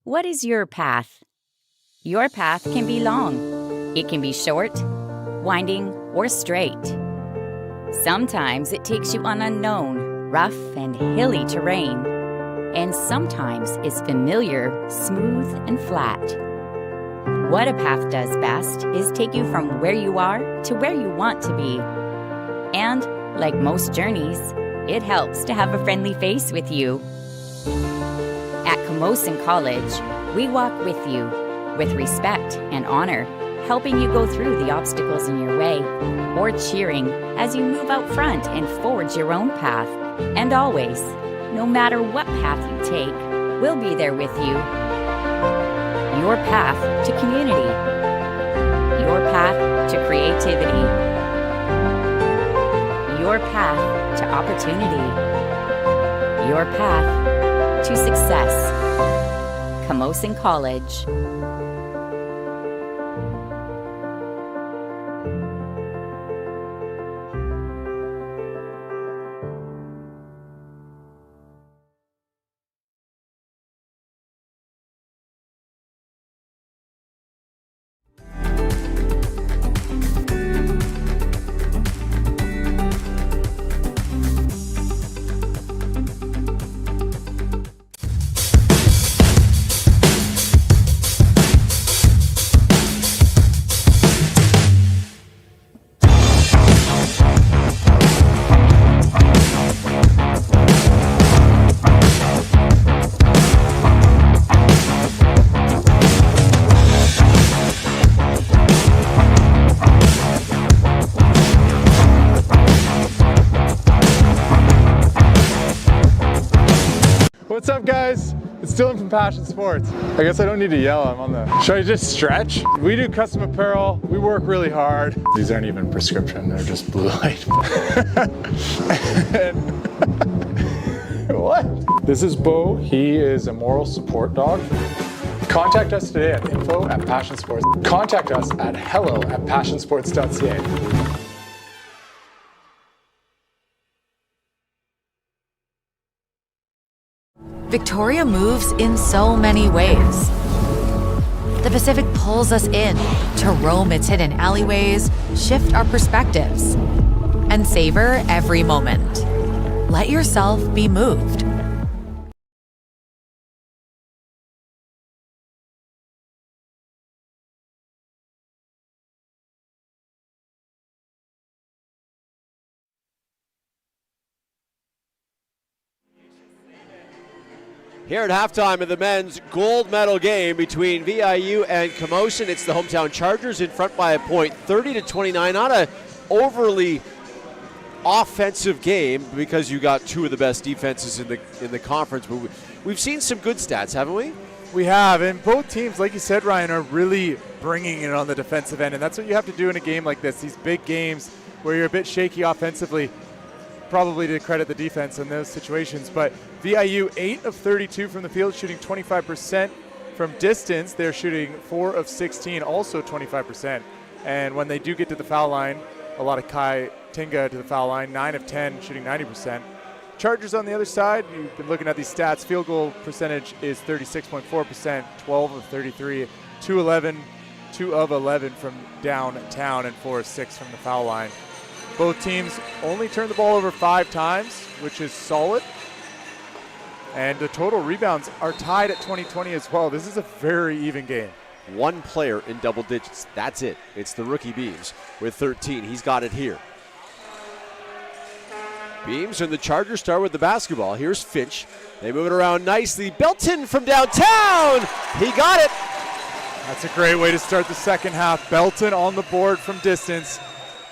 What is your path? Your path can be long. It can be short, winding, or straight. Sometimes it takes you on unknown, rough, and hilly terrain. And sometimes it's familiar, smooth, and flat. What a path does best is take you from where you are to where you want to be. And, like most journeys, it helps to have a friendly face with you. At Camosun College, we walk with you, with respect and honor, helping you go through the obstacles in your way, or cheering as you move out front and forge your own path. And always, no matter what path you take, we'll be there with you. Your path to community. Your path to creativity. Your path to opportunity. Your path to success. Camosun College. What's up, guys? It's Dylan from Passion Sports. I guess I don't need to yell, I'm on the... Should I just stretch? We do custom apparel, we work really hard. These aren't even prescription, they're just blue light. What? This is Bo, he is a moral support dog. Contact us today at info@passionsports. Contact us at hello@passionsports.ca. Victoria moves in so many ways. The Pacific pulls us in to roam its hidden alleyways, shift our perspectives, and savor every moment. Let yourself be moved. Here at halftime of the men's gold medal game between VIU and Camosun, it's the hometown Chargers in front by a point, 30-29. Not a overly offensive game because you got two of the best defenses in the conference, but we've seen some good stats, haven't we? We have, and both teams, like you said, Ryan, are really bringing it on the defensive end, and that's what you have to do in a game like this, these big games where you're a bit shaky offensively, probably to credit the defense in those situations. But VIU 8 of 32 from the field, shooting 25%. From distance, they're shooting 4 of 16, also 25%. And when they do get to the foul line, a lot of Kai Tinga to the foul line, 9 of 10, shooting 90%. Chargers on the other side, you've been looking at these stats. Field goal percentage is 36.4%, 12 of 33, 2 of 11 from downtown, and 4 of 6 from the foul line. Both teams only turned the ball over 5 times, which is solid. And the total rebounds are tied at 20-20 as well. This is a very even game. One player in double digits. That's it. It's the rookie Beams with 13. He's got it here. Beams and the Chargers start with the basketball. Here's Finch. They move it around nicely. Belton from downtown. He got it. That's a great way to start the second half. Belton on the board from distance.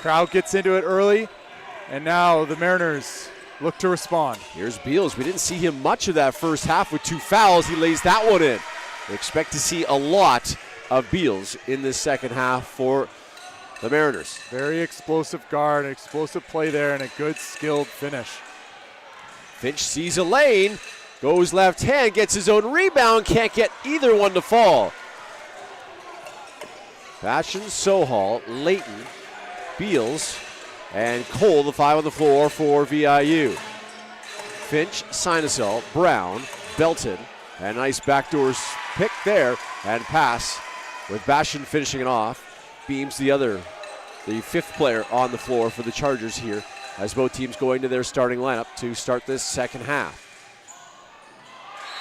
Crowd gets into it early, and now the Mariners look to respond. Here's Beals. We didn't see him much of that first half with 2 fouls. He lays that one in. We expect to see a lot of Beals in this second half for the Mariners. Very explosive guard, an explosive play there, and a good skilled finish. Finch sees a lane, goes left hand, gets his own rebound, can't get either one to fall. Passion, Sohal, Layton, Beals, and Cole, the 5 on the floor for VIU. Finch, Sinusel, Brown, Belton, and a nice backdoor pick there and pass with Bastion finishing it off. Beams the fifth player on the floor for the Chargers here as both teams go into their starting lineup to start this second half.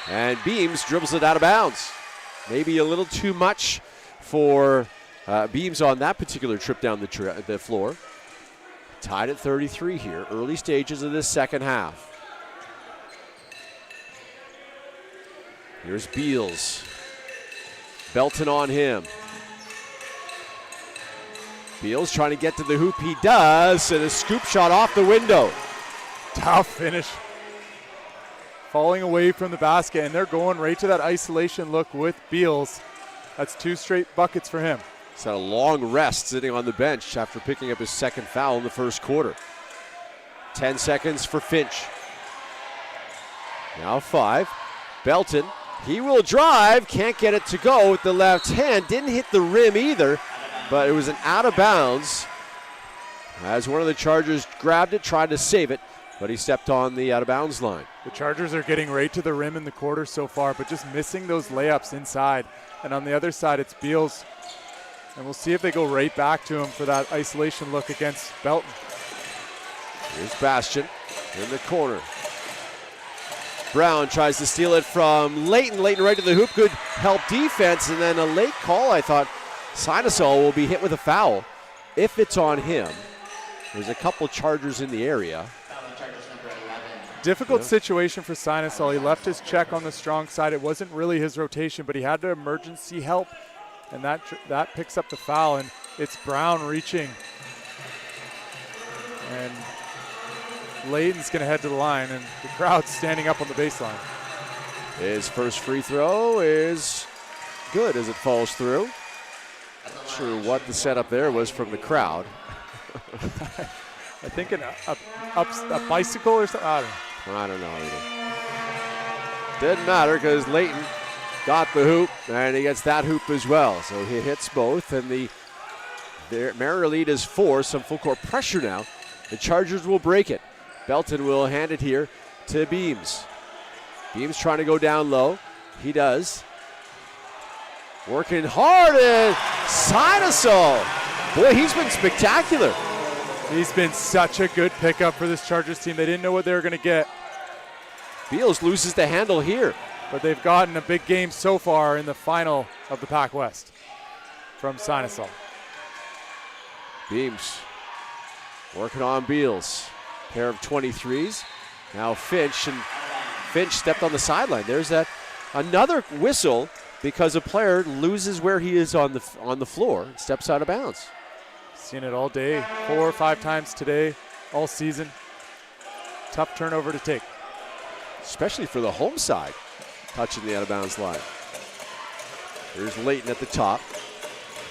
And Beams dribbles it out of bounds. Maybe a little too much for Beams on that particular trip down the floor. Tied at 33 here, early stages of this second half. Here's Beals. Belton on him. Beals trying to get to the hoop. He does, and a scoop shot off the window. Tough finish. Falling away from the basket, and they're going right to that isolation look with Beals. That's 2 straight buckets for him. He's had a long rest sitting on the bench after picking up his second foul in the first quarter. 10 seconds for Finch. Now 5. Belton, he will drive, can't get it to go with the left hand. Didn't hit the rim either, but it was an out of bounds as one of the Chargers grabbed it, tried to save it, but he stepped on the out of bounds line. The Chargers are getting right to the rim in the quarter so far, but just missing those layups inside. And on the other side, it's Beals. And we'll see if they go right back to him for that isolation look against Belton. Here's Bastion in the corner. Brown tries to steal it from Leighton. Leighton right to the hoop. Good help defense. And then a late call. I thought Sinusol will be hit with a foul if it's on him. There's a couple Chargers in the area. Difficult situation for Sinusol. He left his check on the strong side. It wasn't really his rotation, but he had to emergency help. And that picks up the foul. And it's Brown reaching. And Leighton's going to head to the line, and the crowd's standing up on the baseline. His first free throw is good as it falls through. Not sure what the setup there was from the crowd. I think a bicycle or something. I don't know either. Didn't matter because Leighton got the hoop, and he gets that hoop as well. So he hits both, and their Mariner lead is 4. Some full court pressure now. The Chargers will break it. Belton will hand it here to Beams. Beams trying to go down low. He does. Working hard, and Sinusol. Boy, he's been spectacular. He's been such a good pickup for this Chargers team. They didn't know what they were going to get. Beals loses the handle here. But they've gotten a big game so far in the final of the PACWEST from Sinusol. Beams working on Beals. Pair of 23s. Now Finch, and Finch stepped on the sideline. There's another whistle because a player loses where he is on the floor and steps out of bounds. Seen it all day, 4 or 5 times today, all season. Tough turnover to take. Especially for the home side, touching the out of bounds line. There's Leighton at the top.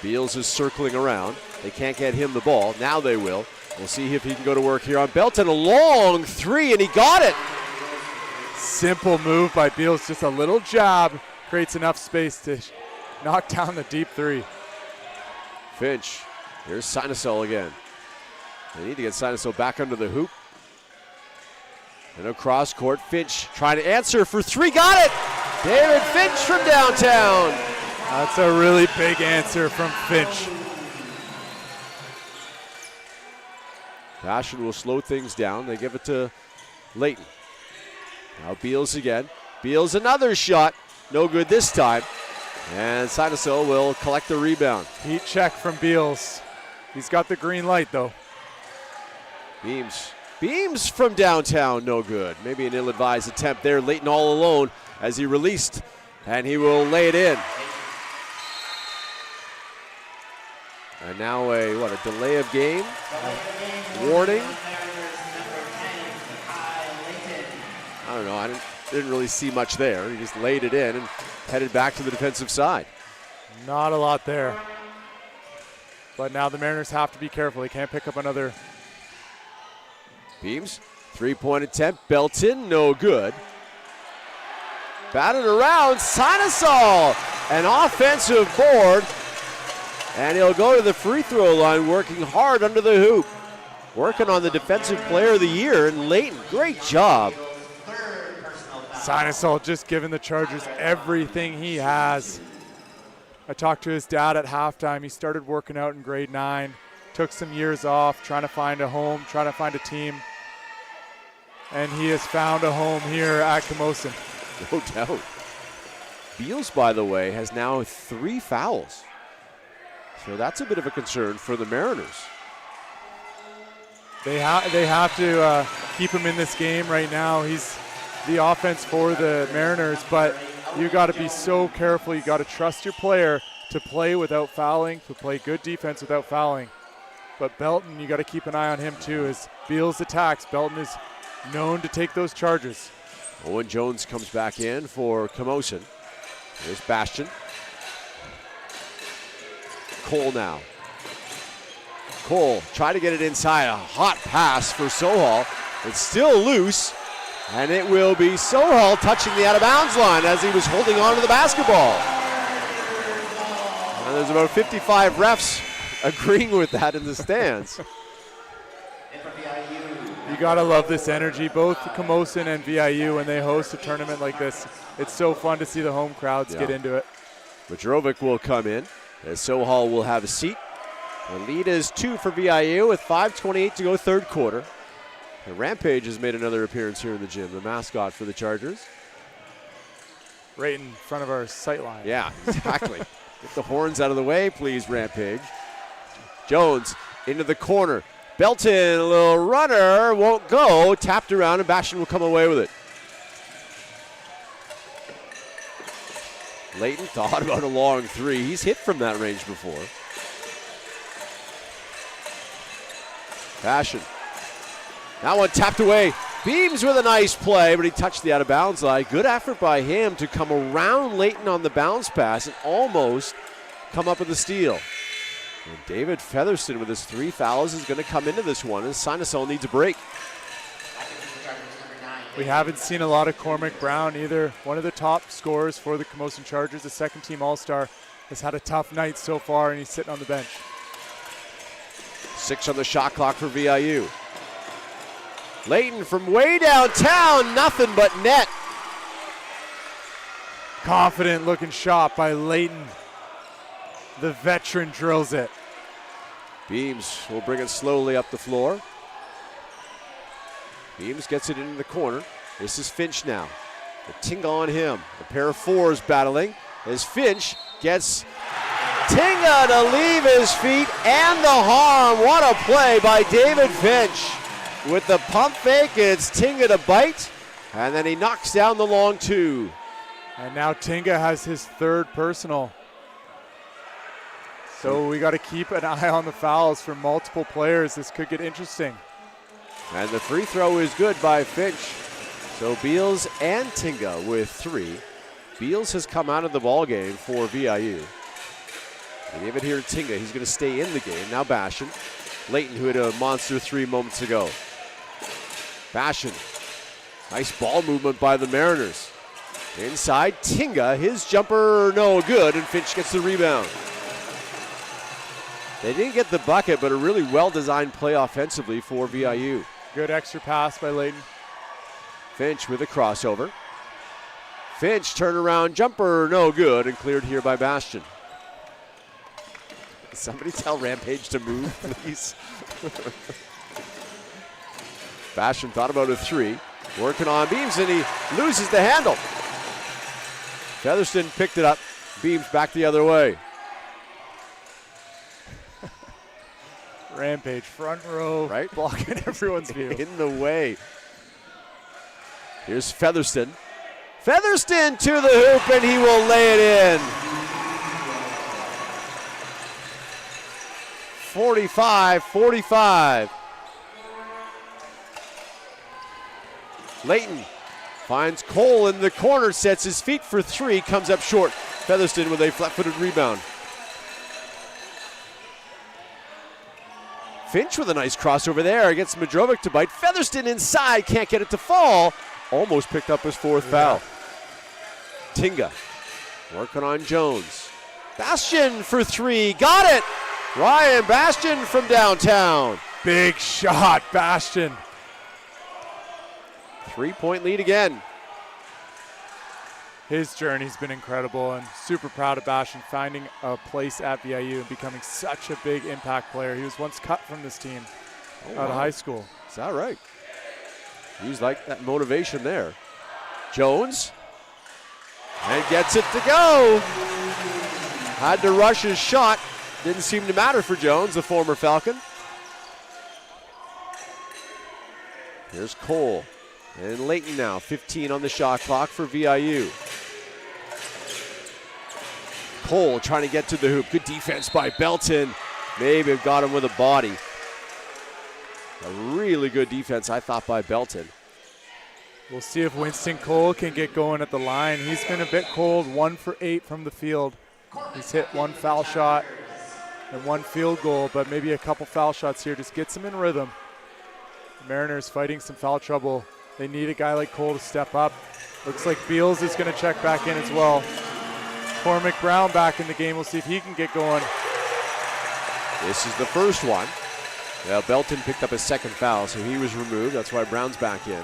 Beals is circling around. They can't get him the ball. Now they will. We'll see if he can go to work here on Belton. A long 3, and he got it. Simple move by Beals. Just a little jab creates enough space to knock down the deep 3. Finch. Here's Sinusol again. They need to get Sinusol back under the hoop. And across court, Finch trying to answer for 3. Got it! David Finch from downtown. That's a really big answer from Finch. Bastion will slow things down. They give it to Leighton. Now Beals again. Beals another shot. No good this time. And Sinusol will collect the rebound. Heat check from Beals. He's got the green light though. Beams from downtown, no good. Maybe an ill-advised attempt there. Leighton all alone as he released, and he will lay it in. And now a delay of game? Warning? I don't know. I didn't really see much there. He just laid it in and headed back to the defensive side. Not a lot there. But now the Mariners have to be careful. They can't pick up another. Beams, 3-point attempt. Belton, no good. Batted around. Sinusol, an offensive board. And he'll go to the free throw line, working hard under the hoop. Working on the defensive player of the year, and Leighton, great job. Sinusol just giving the Chargers everything he has. I talked to his dad at halftime. He started working out in grade 9, took some years off, trying to find a home, trying to find a team. And he has found a home here at Camosun. No doubt. Beals, by the way, has now 3 fouls. So that's a bit of a concern for the Mariners. They have to keep him in this game right now. He's the offense for the Mariners, but you got to be so careful. You got to trust your player to play without fouling, to play good defense without fouling. But Belton, you got to keep an eye on him too. As Beals attacks, Belton is known to take those charges. Owen Jones comes back in for Camosun. There's Bastian. Cole now. Cole try to get it inside. A hot pass for Sohal. It's still loose, and it will be Sohal touching the out-of-bounds line as he was holding on to the basketball. And there's about 55 refs agreeing with that in the stands. You gotta love this energy. Both Camosun and VIU, when they host a tournament like this, it's so fun to see the home crowds get into it. Mitrovic will come in as Sohal will have a seat. The lead is 2 for VIU with 5:28 to go, third quarter. And Rampage has made another appearance here in the gym, the mascot for the Chargers. Right in front of our sight line. Yeah, exactly. Get the horns out of the way, please, Rampage. Jones into the corner. Belton, a little runner, won't go. Tapped around, and Bastian will come away with it. Leighton thought about a long 3. He's hit from that range before. Bastian. That one tapped away. Beams with a nice play, but he touched the out-of-bounds line. Good effort by him to come around Leighton on the bounce pass and almost come up with a steal. And David Featherston with his 3 fouls is going to come into this one, and Sinusol needs a break. We haven't seen a lot of Cormac Brown either. One of the top scorers for the Camosun Chargers, a second-team All-Star, has had a tough night so far, and he's sitting on the bench. 6 on the shot clock for VIU. Leighton from way downtown, nothing but net. Confident looking shot by Leighton. The veteran drills it. Beams will bring it slowly up the floor. Beams gets it into the corner. This is Finch now. The Tinga on him. A pair of 4s battling as Finch gets Tinga to leave his feet and the harm. What a play by David Finch. With the pump fake, it's Tinga to bite, and then he knocks down the long 2. And now Tinga has his 3rd personal. So we got to keep an eye on the fouls for multiple players. This could get interesting. And the free throw is good by Finch. So Beals and Tinga with 3. Beals has come out of the ball game for VIU. They give it here to Tinga. He's going to stay in the game. Now Bastian. Leighton, who had a monster 3 moments ago. Bastian. Nice ball movement by the Mariners. Inside, Tinga. His jumper no good, and Finch gets the rebound. They didn't get the bucket, but a really well-designed play offensively for VIU. Good extra pass by Leighton. Finch with a crossover. Finch turnaround jumper no good, and cleared here by Bastian. Somebody tell Rampage to move, please. Bastian thought about a 3. Working on Beams, and he loses the handle. Featherston picked it up. Beams back the other way. Rampage front row, right? Blocking everyone's view. In the way. Here's Featherston. Featherston to the hoop, and he will lay it in. 45-45. Leighton finds Cole in the corner, sets his feet for 3, comes up short. Featherston with a flat-footed rebound. Finch with a nice crossover there, gets Mitrovic to bite. Featherston inside, can't get it to fall. Almost picked up his 4th foul. Tinga working on Jones. Bastian for 3, got it! Ryan Bastian from downtown. Big shot, Bastian. 3-point lead again. His journey's been incredible, and super proud of Bastion finding a place at VIU and becoming such a big impact player. He was once cut from this team out of high school. Is that right? He's like that motivation there. Jones, and gets it to go. Had to rush his shot. Didn't seem to matter for Jones, the former Falcon. Here's Cole. And Layton now, 15 on the shot clock for VIU. Cole trying to get to the hoop. Good defense by Belton. Maybe got him with a body. A really good defense, I thought, by Belton. We'll see if Winston Cole can get going at the line. He's been a bit cold, 1 for 8 from the field. He's hit 1 foul shot and 1 field goal, but maybe a couple foul shots here just gets him in rhythm. The Mariners fighting some foul trouble. They need a guy like Cole to step up. Looks like Beals is going to check back in as well. Cormac Brown back in the game. We'll see if he can get going. This is the first one. Well, Belton picked up his second foul, so he was removed. That's why Brown's back in.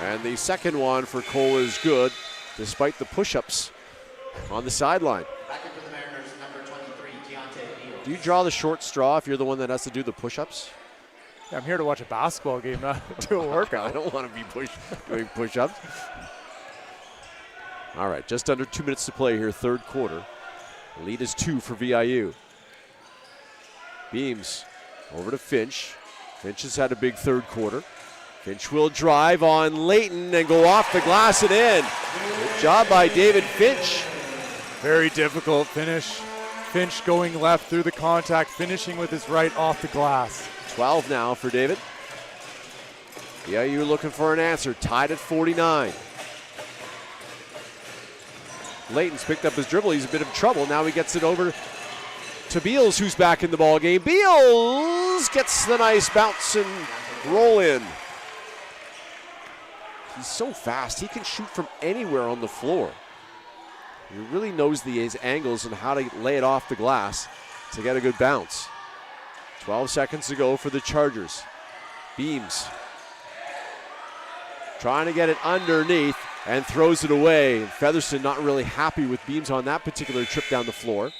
And the second one for Cole is good, despite the push-ups on the sideline. Do you draw the short straw if you're the one that has to do the push-ups? I'm here to watch a basketball game, not do a workout. I don't want to be doing push-ups. All right, just under 2 minutes to play here, third quarter. The lead is 2 for VIU. Beams over to Finch. Finch has had a big third quarter. Finch will drive on Layton and go off the glass and in. Good job by David Finch. Very difficult finish. Finch going left through the contact, finishing with his right off the glass. 12 now for David. VIU looking for an answer, tied at 49. Layton's picked up his dribble. He's in a bit of trouble. Now he gets it over to Beals, who's back in the ball game. Beals gets the nice bounce and roll in. He's so fast. He can shoot from anywhere on the floor. He really knows his angles and how to lay it off the glass to get a good bounce. 12 seconds to go for the Chargers. Beams trying to get it underneath and throws it away. Featherston not really happy with Beams on that particular trip down the floor.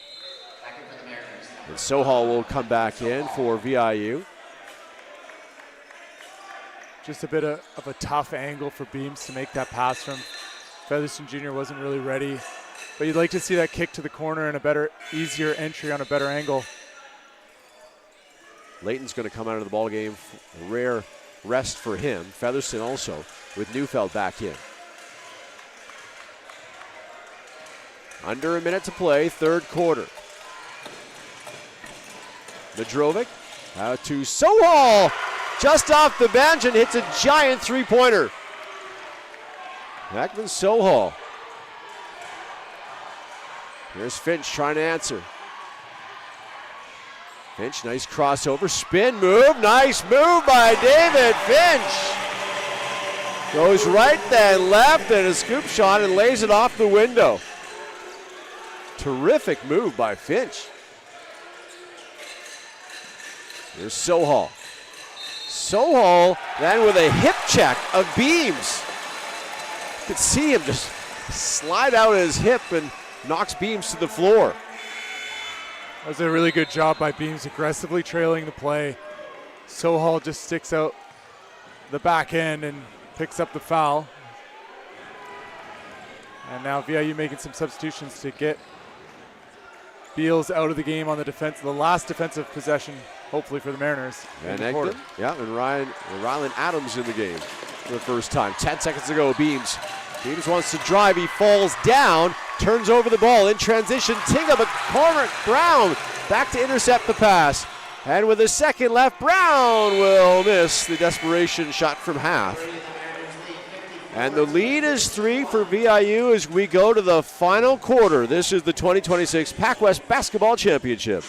And Sohal will come back in for VIU. Just a bit of a tough angle for Beams to make that pass from. Featherston Jr. wasn't really ready. But you'd like to see that kick to the corner and a better, easier entry on a better angle. Layton's going to come out of the ball game. Rare rest for him. Featherston also with Neufeld back in. Under a minute to play, third quarter. Medrovic out to Sohal. Just off the bench and hits a giant three-pointer. Ekman Sohal. Here's Finch trying to answer. Finch, nice crossover, spin move, nice move by David Finch. Goes right then left and a scoop shot and lays it off the window. Terrific move by Finch. Here's Sohal. Sohal then with a hip check of Beams. You could see him just slide out his hip and knocks Beams to the floor. That was a really good job by Beams, aggressively trailing the play. Sohal just sticks out the back end and picks up the foul. And now VIU making some substitutions to get Beals out of the game on the last defensive possession, hopefully for the Mariners. Van Egden, yeah, and Rylan Adams in the game for the first time. 10 seconds to go, Beams. Beams wants to drive, he falls down, turns over the ball in transition. Tinga, but Cormac Brown back to intercept the pass. And with a second left, Brown will miss the desperation shot from half. And the lead is 3 for VIU as we go to the final quarter. This is the 2026 PACWEST Basketball Championship.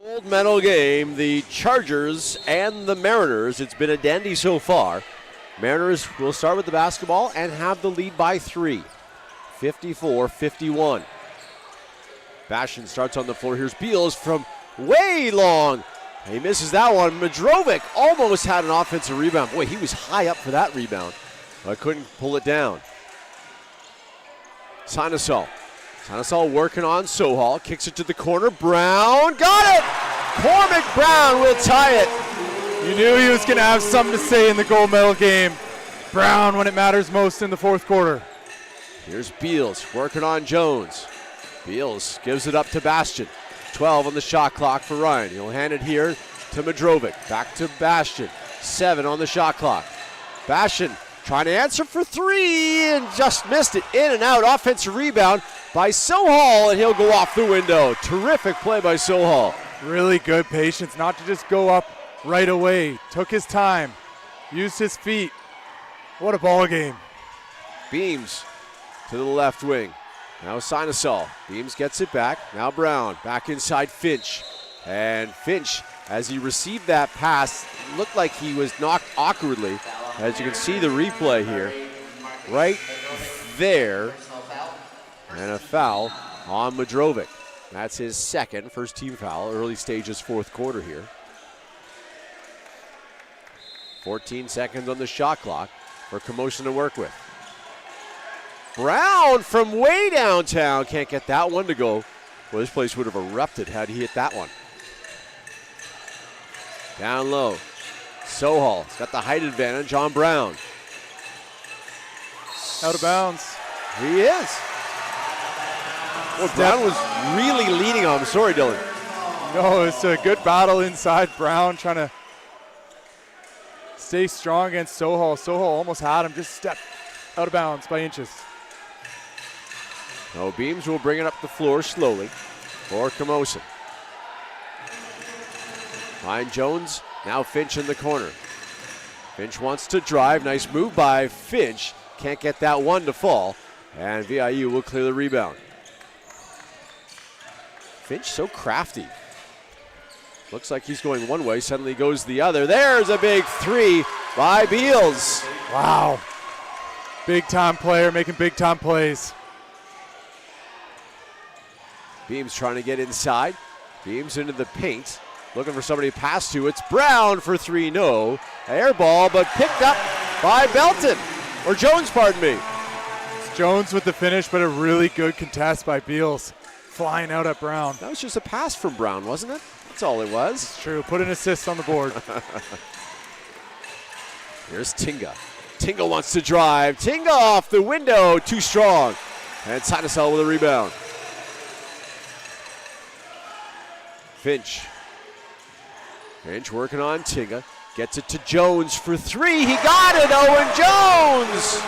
Gold medal game, the Chargers and the Mariners. It's been a dandy so far. Mariners will start with the basketball and have the lead by 3, 54-51. Bastion starts on the floor. Here's Beals from way long. He misses that one. Madrovic almost had an offensive rebound. Boy, he was high up for that rebound, but couldn't pull it down. Sinasol working on Sohal. Kicks it to the corner. Brown got it! Cormac Brown will tie it. You knew he was going to have something to say in the gold medal game. Brown when it matters most in the fourth quarter. Here's Beals working on Jones. Beals gives it up to Bastion. 12 on the shot clock for Ryan. He'll hand it here to Madrovic. Back to Bastion. 7 on the shot clock. Bastion trying to answer for 3 and just missed it. In and out. Offensive rebound by Sohal, and he'll go off the window. Terrific play by Sohal. Really good patience not to just go up right away. Took his time. Used his feet. What a ball game. Beams to the left wing. Now Sinasol. Beams gets it back. Now Brown back inside Finch. And Finch, as he received that pass, looked like he was knocked awkwardly. As you can see the replay here. Right there. And a foul on Madrovic. That's his second, first team foul, early stages fourth quarter here. 14 seconds on the shot clock for Camosun to work with. Brown from way downtown can't get that one to go. Well, this place would have erupted had he hit that one. Down low. Sohal's got the height advantage on Brown. Out of bounds. He is. Well, Brown was really leading on him. Sorry, Dylan. No, it's a good battle inside. Brown trying to stay strong against Sohal. Sohal almost had him, just stepped out of bounds by inches. No, Beams will bring it up the floor slowly for Camosun. Behind Jones, now Finch in the corner. Finch wants to drive. Nice move by Finch. Can't get that one to fall. And VIU will clear the rebound. Finch so crafty. Looks like he's going one way, suddenly goes the other. There's a big 3 by Beals. Wow. Big time player making big time plays. Beams trying to get inside. Beams into the paint. Looking for somebody to pass to. It's Brown for 3. No. Air ball, but picked up by Belton. Or Jones, pardon me. It's Jones with the finish, but a really good contest by Beals. Flying out at Brown. That was just a pass from Brown, wasn't it? That's all it was. It's true. Put an assist on the board. Here's Tinga. Tinga wants to drive. Tinga off the window. Too strong. And Sinasol with a rebound. Finch. Finch working on Tinga. Gets it to Jones for 3. He got it. Owen Jones.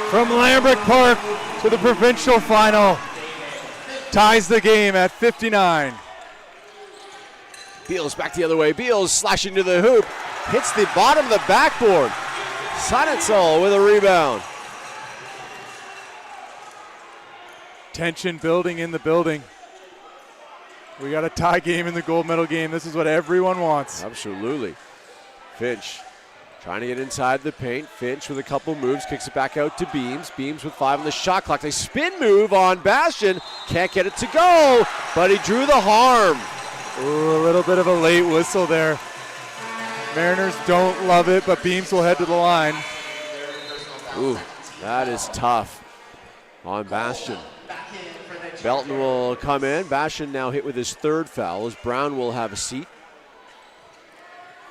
From Lambert Park to the provincial final. Ties the game at 59. Beals back the other way. Beals slashing to the hoop. Hits the bottom of the backboard. Sinasol with a rebound. Tension building in the building. We got a tie game in the gold medal game. This is what everyone wants. Absolutely. Finch trying to get inside the paint. Finch with a couple moves. Kicks it back out to Beams. Beams with 5 on the shot clock. They spin move on Bastion. Can't get it to go, but he drew the harm. Ooh, a little bit of a late whistle there. Mariners don't love it, but Beams will head to the line. Ooh, that is tough on Bastion. Belton will come in. Bastion now hit with his 3rd foul as Brown will have a seat.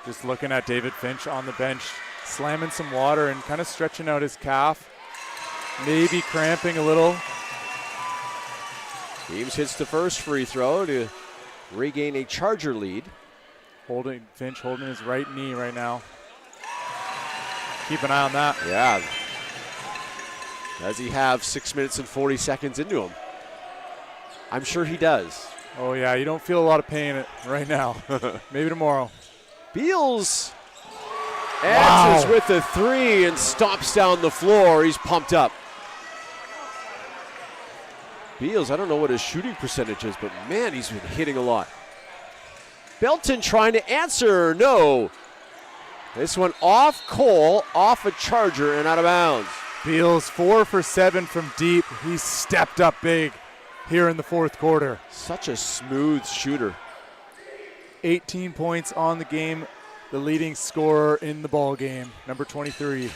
Just looking at David Finch on the bench, slamming some water and kind of stretching out his calf. Maybe cramping a little. Beams hits the first free throw to regain a Charger lead. Finch holding his right knee right now. Keep an eye on that. Yeah. Does he have 6 minutes and 40 seconds into him? I'm sure he does. Oh yeah, you don't feel a lot of pain right now. Maybe tomorrow. Beals answers with a 3 and stomps down the floor. He's pumped up. Beals, I don't know what his shooting percentage is, but man, he's been hitting a lot. Belton trying to answer, no. This one off Cole, off a Charger and out of bounds. Beals 4 for 7 from deep. He stepped up big here in the fourth quarter. Such a smooth shooter. 18 points on the game, the leading scorer in the ball game, number 23.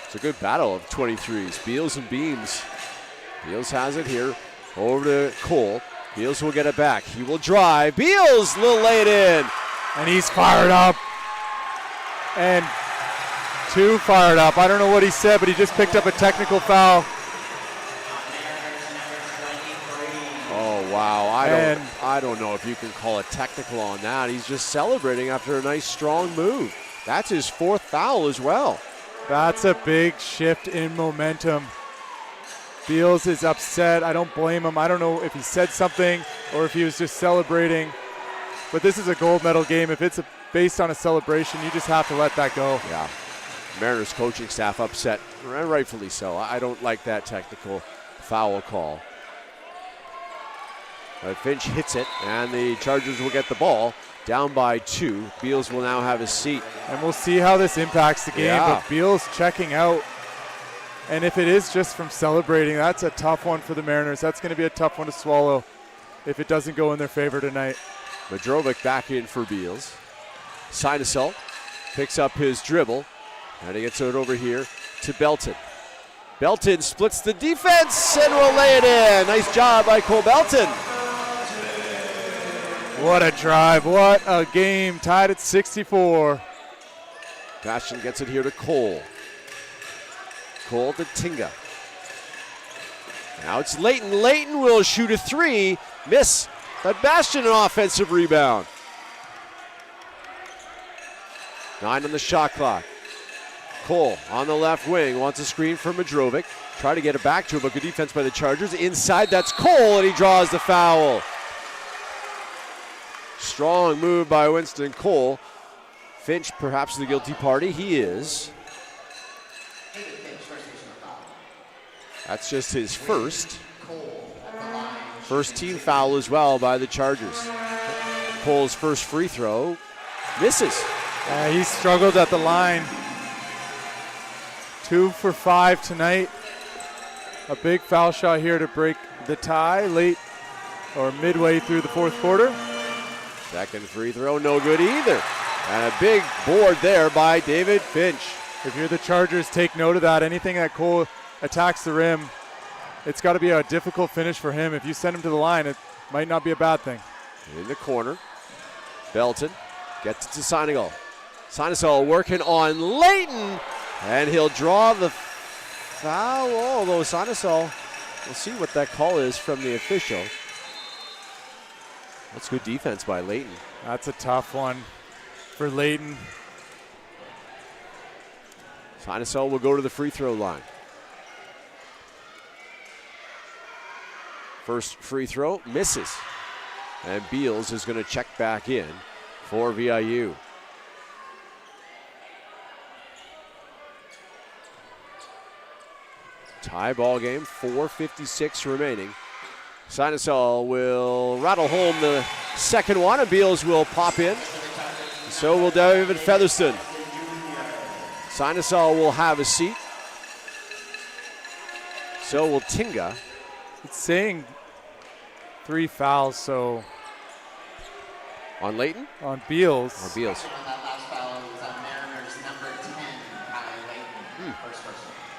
It's a good battle of 23s. Beals and Beams. Beals has it here. Over to Cole. Beals will get it back. He will drive. Beals a little late in. And he's fired up. And too fired up. I don't know what he said, but he just picked up a technical foul. Oh, wow. I don't know if you can call a technical on that. He's just celebrating after a nice, strong move. That's his fourth foul as well. That's a big shift in momentum. Beals is upset. I don't blame him. I don't know if he said something or if he was just celebrating. But this is a gold medal game. If it's based on a celebration, you just have to let that go. Yeah. Mariners coaching staff upset, and rightfully so. I don't like that technical foul call. But Finch hits it, and the Chargers will get the ball. Down by 2. Beals will now have his seat. And we'll see how this impacts the game. Yeah. But Beals checking out. And if it is just from celebrating, that's a tough one for the Mariners. That's going to be a tough one to swallow if it doesn't go in their favor tonight. Madrovic back in for Beals. Sinusel picks up his dribble, and he gets it over here to Belton. Belton splits the defense and will lay it in. Nice job by Cole Belton. What a drive. What a game. Tied at 64. Bastian gets it here to Cole. Cole to Tinga. Now it's Leighton. Leighton will shoot a 3. Miss. But Bastian an offensive rebound. 9 on the shot clock. Cole on the left wing wants a screen from Madrovic. Try to get it back to him, but good defense by the Chargers. Inside, that's Cole, and he draws the foul. Strong move by Winston Cole. Finch perhaps the guilty party. He is. That's just his first team foul as well by the Chargers. Cole's first free throw misses. He struggled at the line. 2 for 5 tonight. A big foul shot here to break the tie late or midway through the fourth quarter. Second free throw, no good either. And a big board there by David Finch. If you're the Chargers, take note of that. Anything that Cole attacks the rim, it's got to be a difficult finish for him. If you send him to the line, it might not be a bad thing. In the corner, Belton gets it to Sinusel. Sinusel working on Leighton, and he'll draw the foul. Although Sinusel, we'll see what that call is from the official. That's good defense by Leighton. That's a tough one for Leighton. Sinusel will go to the free throw line. First free throw misses. And Beals is going to check back in for VIU. Tie ball game, 4:56 remaining. Sinusel will rattle home the second one, and Beals will pop in. So will David Featherston. Sinusel will have a seat. So will Tinga. It's saying 3 fouls, so. On Leighton? On Beals. On Beals.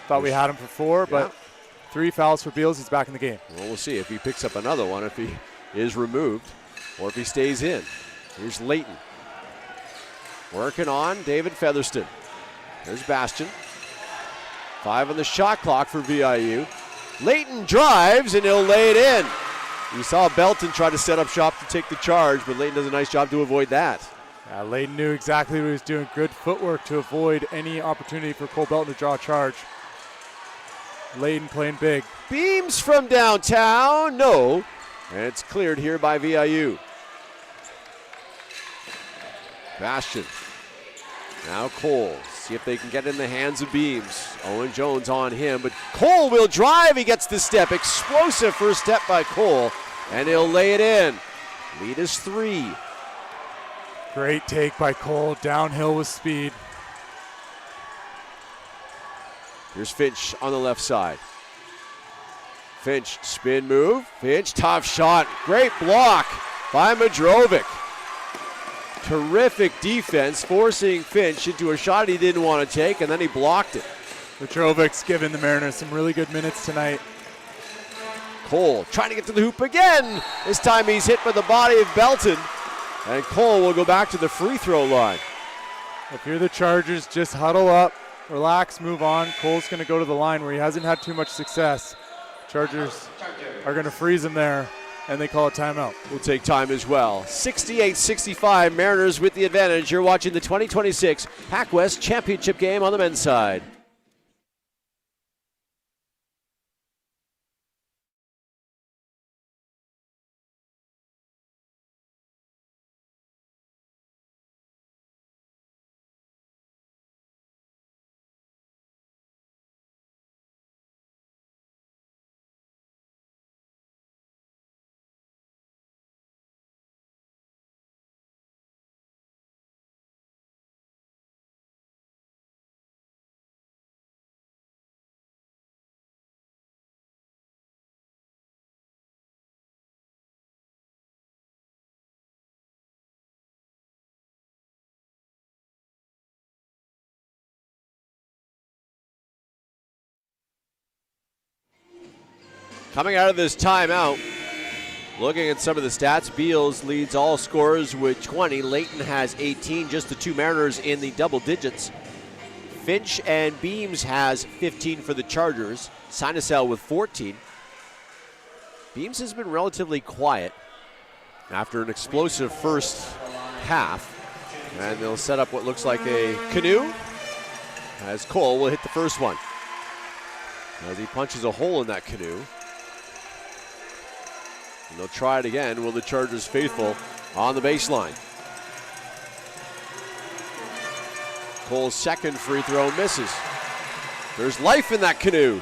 Thought we had him for 4, but 3 fouls for Beals. He's back in the game. Well, we'll see if he picks up another one, if he is removed, or if he stays in. Here's Leighton. Working on David Featherston. There's Bastian. 5 on the shot clock for VIU. Leighton drives, and he'll lay it in. You saw Belton try to set up shop to take the charge, but Leighton does a nice job to avoid that. Yeah, Leighton knew exactly what he was doing. Good footwork to avoid any opportunity for Cole Belton to draw a charge. Leighton playing big. Beams from downtown, no. And it's cleared here by VIU. Bastian. Now Cole. See if they can get in the hands of Beams. Owen Jones on him, but Cole will drive. He gets the step. Explosive first step by Cole, and he'll lay it in. Lead is 3. Great take by Cole, downhill with speed. Here's Finch on the left side. Finch, spin move. Finch, tough shot. Great block by Madrovic. Terrific defense, forcing Finch into a shot he didn't want to take, and then he blocked it. Petrovic's giving the Mariners some really good minutes tonight. Cole trying to get to the hoop again. This time he's hit by the body of Belton, and Cole will go back to the free throw line. If you're the Chargers, just huddle up, relax, move on. Cole's going to go to the line where he hasn't had too much success. Chargers are going to freeze him there, and they call a timeout. We'll take time as well. 68-65, Mariners with the advantage. You're watching the 2026 PACWEST Championship game on the men's side. Coming out of this timeout, looking at some of the stats, Beals leads all scorers with 20. Layton has 18, just the two Mariners in the double digits. Finch and Beams has 15 for the Chargers. Sinusel with 14. Beams has been relatively quiet after an explosive first half. And they'll set up what looks like a canoe as Cole will hit the first one. As he punches a hole in that canoe. And they'll try it again. Will the Chargers faithful on the baseline? Cole's second free throw misses. There's life in that canoe.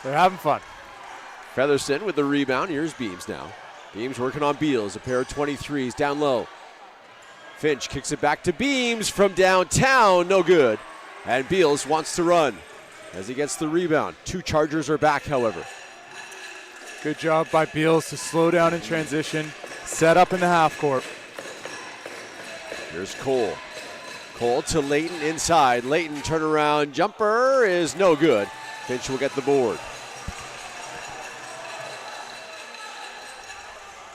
They're having fun. Featherston with the rebound. Here's Beams now. Beams working on Beals. A pair of 23s down low. Finch kicks it back to Beams from downtown. No good. And Beals wants to run as he gets the rebound. Two Chargers are back, however. Good job by Beals to slow down in transition, set up in the half court. Here's Cole. Cole to Layton inside. Layton turnaround jumper is no good. Finch will get the board.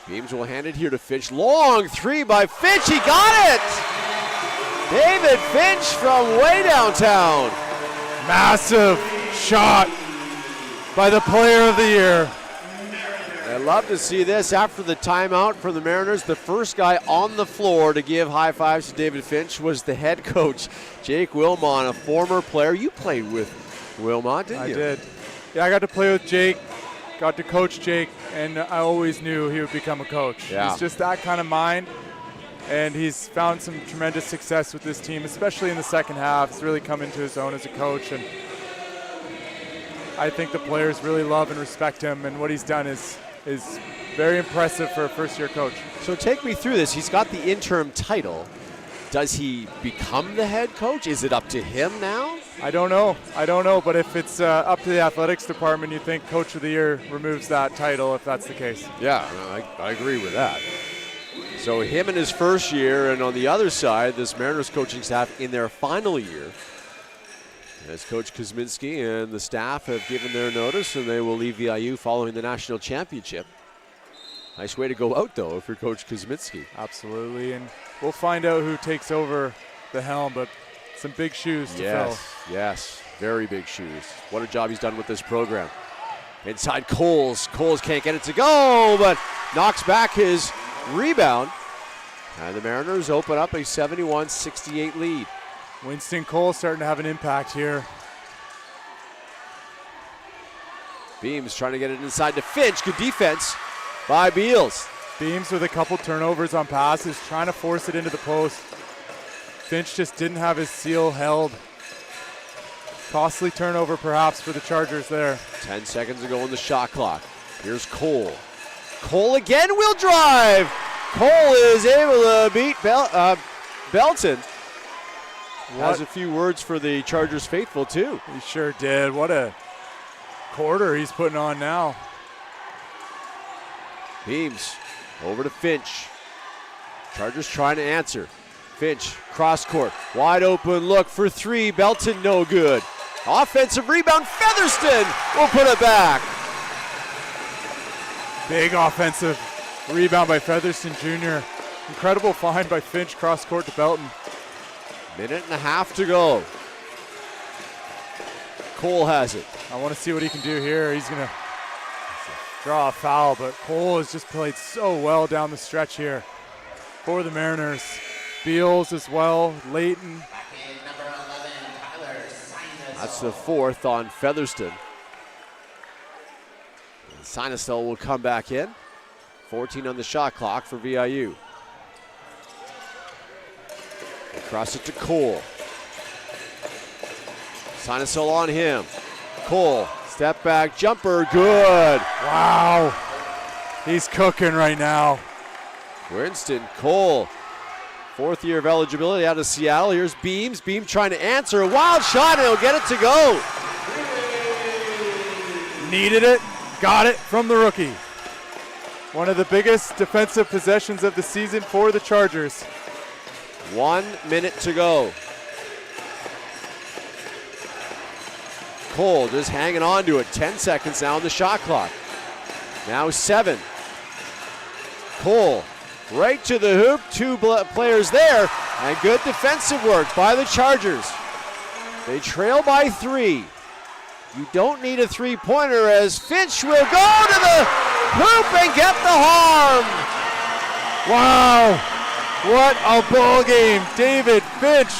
Beams will hand it here to Finch. Long three by Finch. He got it! David Finch from way downtown. Massive shot by the player of the year. I love to see this after the timeout from the Mariners. The first guy on the floor to give high fives to David Finch was the head coach, Jake Wilmot, a former player. You played with Wilmot, didn't you? I did. Yeah, I got to play with Jake, got to coach Jake, and I always knew he would become a coach. Yeah. He's just that kind of mind, and he's found some tremendous success with this team, especially in the second half. He's really come into his own as a coach, and I think the players really love and respect him, and what he's done is very impressive for a first-year coach. So take me through this. He's got the interim title. Does he become the head coach? Is it up to him now? I don't know, but if it's up to the athletics department, you think Coach of the Year removes that title if that's the case. Yeah, I agree with that. So him in his first year, and on the other side, this Mariners coaching staff in their final year. As Coach Kuzminski and the staff have given their notice, and they will leave VIU following the national championship. Nice way to go out, though, if you're Coach Kuzminski. Absolutely, and we'll find out who takes over the helm, but some big shoes to fill. Yes, very big shoes. What a job he's done with this program. Inside Coles. Coles can't get it to go, but knocks back his rebound. And the Mariners open up a 71-68 lead. Winston Cole starting to have an impact here. Beams trying to get it inside to Finch. Good defense by Beals. Beams with a couple turnovers on passes, trying to force it into the post. Finch just didn't have his seal held. Costly turnover perhaps for the Chargers there. 10 seconds ago on the shot clock. Here's Cole. Cole again will drive. Cole is able to beat Belton. Has a few words for the Chargers faithful too. He sure did. What a quarter he's putting on now. Beams over to Finch. Chargers trying to answer. Finch, cross court, wide open look for three. Belton, no good. Offensive rebound, Featherston will put it back. Big offensive rebound by Featherston Jr. Incredible find by Finch, cross court to Belton. Minute and a half to go. Cole has it. I want to see what he can do here. He's going to draw a foul, but Cole has just played so well down the stretch here for the Mariners. Beals as well, Layton. That's the fourth on Featherston. Sinistel will come back in. 14 on the shot clock for VIU. Across it to Cole. Sinistel on him. Cole, step back jumper, good. Wow, he's cooking right now. Winston, Cole, fourth year of eligibility out of Seattle. Here's Beams. Beam trying to answer. A wild shot, and he'll get it to go. Needed it, got it from the rookie. One of the biggest defensive possessions of the season for the Chargers. 1 minute to go. Cole just hanging on to it. 10 seconds now on the shot clock. Now 7. Cole right to the hoop. Two players there. And good defensive work by the Chargers. They trail by 3. You don't need a three-pointer as Finch will go to the hoop and get the harm. Wow, what a ball game. David Finch,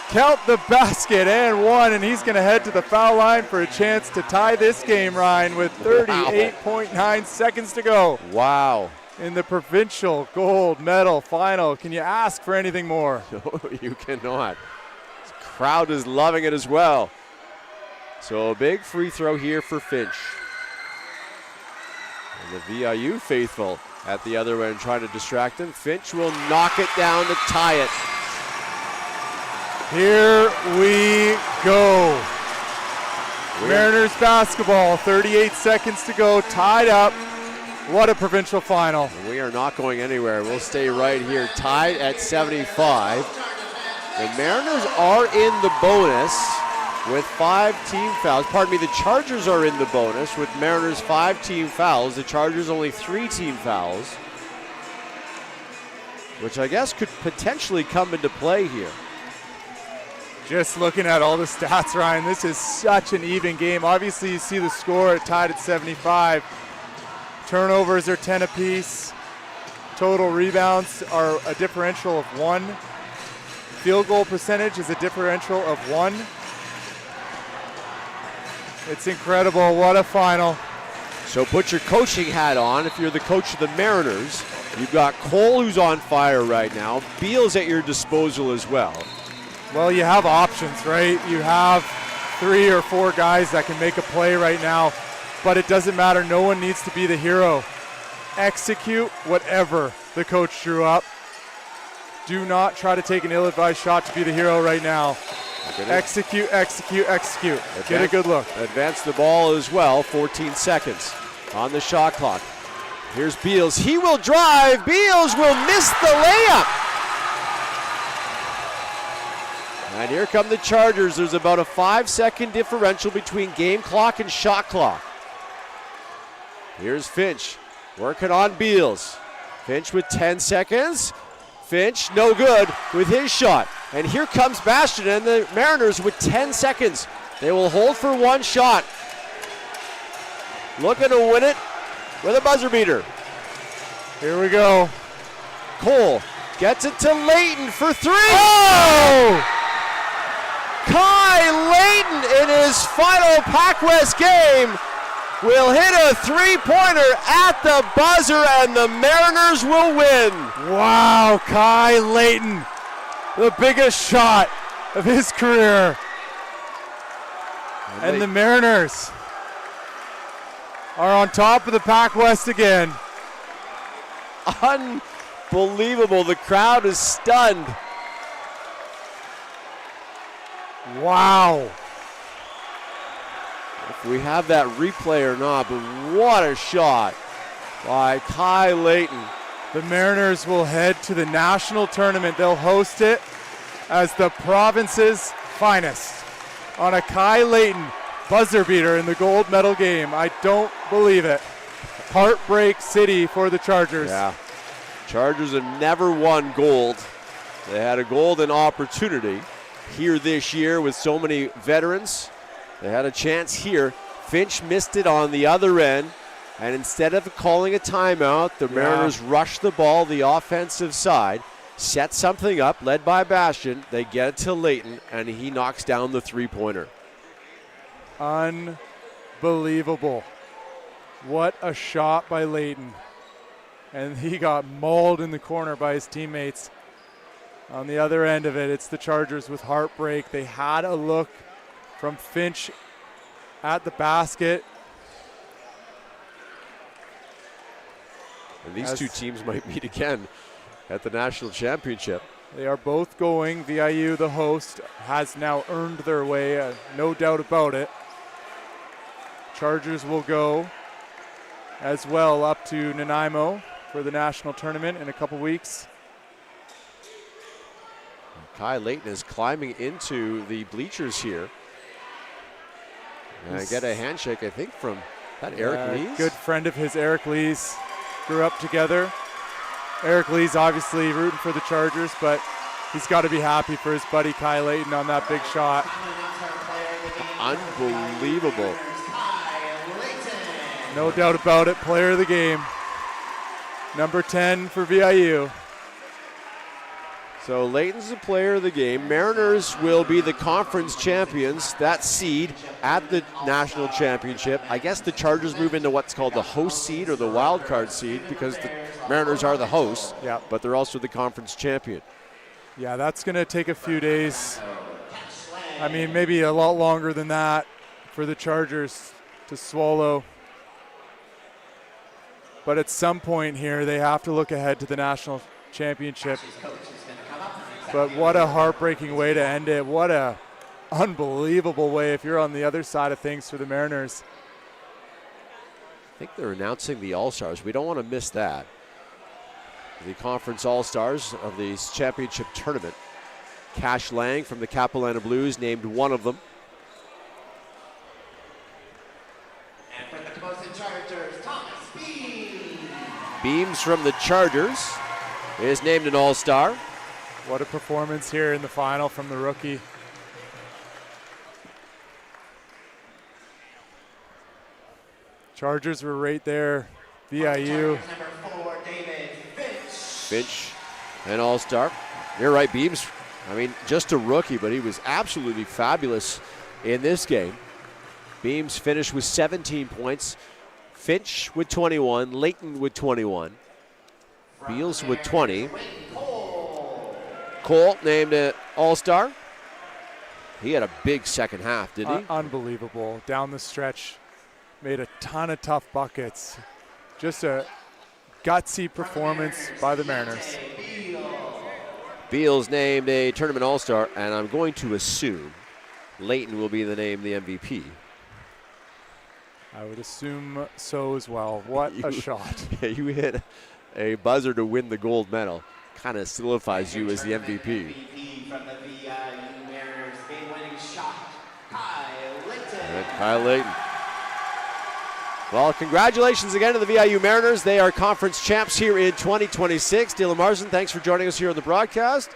count the basket and one, and he's going to head to the foul line for a chance to tie this game, Ryan, with 38.9 seconds to go. Wow. In the provincial gold medal final. Can you ask for anything more? No, you cannot. The crowd is loving it as well. So a big free throw here for Finch. And the VIU faithful at the other end trying to distract him. Finch will knock it down to tie it. Here we go. Mariners basketball, 38 seconds to go, tied up. What a provincial final. We are not going anywhere. We'll stay right here, tied at 75. The Mariners are in the bonus with 5 team fouls. Pardon me, the Chargers are in the bonus with Mariners 5 team fouls. The Chargers only 3 team fouls, which I guess could potentially come into play here. Just looking at all the stats, Ryan, this is such an even game. Obviously, you see the score tied at 75. Turnovers are 10 apiece. Total rebounds are a differential of 1. Field goal percentage is a differential of 1. It's incredible. What a final. So put your coaching hat on if you're the coach of the Mariners. You've got Cole, who's on fire right now. Beals at your disposal as well. Well, you have options, right? You have 3 or 4 guys that can make a play right now, but it doesn't matter. No one needs to be the hero. Execute whatever the coach drew up. Do not try to take an ill-advised shot to be the hero right now. Execute, execute, execute. Get a good look. Advance the ball as well. 14 seconds on the shot clock. Here's Beals. He will drive. Beals will miss the layup. And here come the Chargers. There's about a 5-second differential between game clock and shot clock. Here's Finch working on Beals. Finch with 10 seconds. Finch, no good with his shot. And here comes Bastion and the Mariners with 10 seconds. They will hold for 1 shot. Looking to win it with a buzzer beater. Here we go. Cole gets it to Layton for 3. Oh! Kai Layton in his final PACWEST game will hit a 3-pointer at the buzzer and the Mariners will win. Wow, Kai Layton, the biggest shot of his career. And the Mariners are on top of the PACWEST again. Unbelievable. The crowd is stunned. Wow. If we have that replay or not, but what a shot by Kai Layton. The Mariners will head to the national tournament. They'll host it as the province's finest on a Kai Layton buzzer beater in the gold medal game. I don't believe it. Heartbreak City for the Chargers. Yeah. Chargers have never won gold. They had a golden opportunity here this year with so many veterans. They had a chance here. Finch missed it on the other end. And instead of calling a timeout, the Mariners rushed the ball the offensive side, set something up, led by Bastian. They get it to Layton, and he knocks down the three-pointer. Unbelievable. What a shot by Layton. And he got mauled in the corner by his teammates. On the other end of it, it's the Chargers with heartbreak. They had a look from Finch at the basket. And these two teams might meet again at the national championship. They are both going. VIU, the host, has now earned their way, no doubt about it. Chargers will go as well up to Nanaimo for the national tournament in a couple weeks. Kai Layton is climbing into the bleachers here. And I get a handshake, I think, from Eric Lees. Good friend of his, Eric Lees. Grew up together. Eric Lee's obviously rooting for the Chargers, but he's got to be happy for his buddy Kai Layton on that big shot. Unbelievable. No doubt about it, player of the game. Number 10 for VIU. So Layton's the player of the game. Mariners will be the conference champions, that seed at the national championship. I guess the Chargers move into what's called the host seed or the wild card seed because the Mariners are the hosts, but they're also the conference champion. Yeah, that's going to take a few days. I mean, maybe a lot longer than that for the Chargers to swallow. But at some point here, they have to look ahead to the national championship. But what a heartbreaking way to end it. What a unbelievable way if you're on the other side of things for the Mariners. I think they're announcing the All-Stars. We don't want to miss that. The conference All-Stars of the championship tournament. Cash Lang from the Capilano Blues named one of them. And for the Camosun Chargers, Thomas Beams. Beams from the Chargers is named an All-Star. What a performance here in the final from the rookie. Chargers were right there. VIU. Finch, an All-Star. You're right, Beams. I mean, just a rookie, but he was absolutely fabulous in this game. Beams finished with 17 points. Finch with 21. Layton with 21. Beals with 20. Cole named an All-Star. He had a big second half, didn't he? Unbelievable. Down the stretch. Made a ton of tough buckets. Just a gutsy performance by the Mariners. Beals named a tournament All-Star, and I'm going to assume Layton will be the MVP. I would assume so as well. What a shot. Yeah, you hit a buzzer to win the gold medal. Kind of solidifies you as the MVP. From the VIU Mariners, game-winning shot, Kai Layton. And Kai Layton. Well, congratulations again to the VIU Mariners. They are conference champs here in 2026. Dylan Marsden, thanks for joining us here on the broadcast.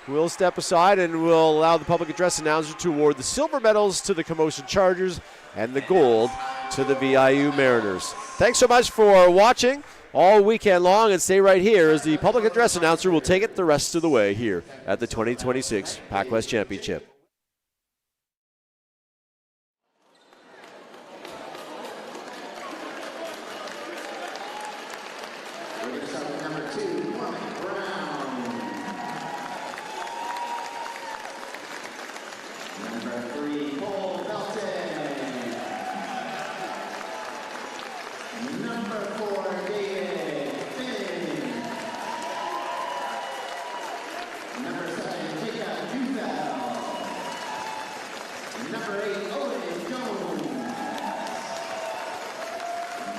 We'll step aside and we'll allow the public address announcer to award the silver medals to the Camosun Chargers and the gold to the VIU Mariners. Thanks so much for watching all weekend long, and stay right here as the public address announcer will take it the rest of the way here at the 2026 PACWEST Championship. Number 4, David Finn. Number 7, Jacob Duval. Number 8, Owen Jones.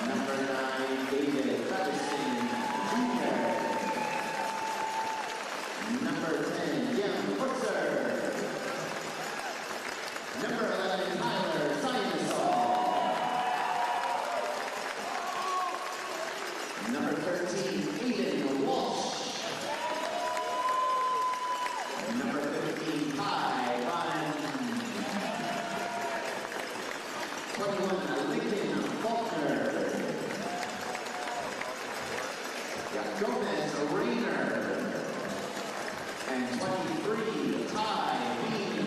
Number 9, David Featherston Jr. Number 10, Jim Butzer. Number 11, Tyler Sinosol. Number 13, Aiden Walsh. Number 15, Ty Ryan. 21, Lincoln Faulkner. Gomez Rayner. And 23, Ty Bean.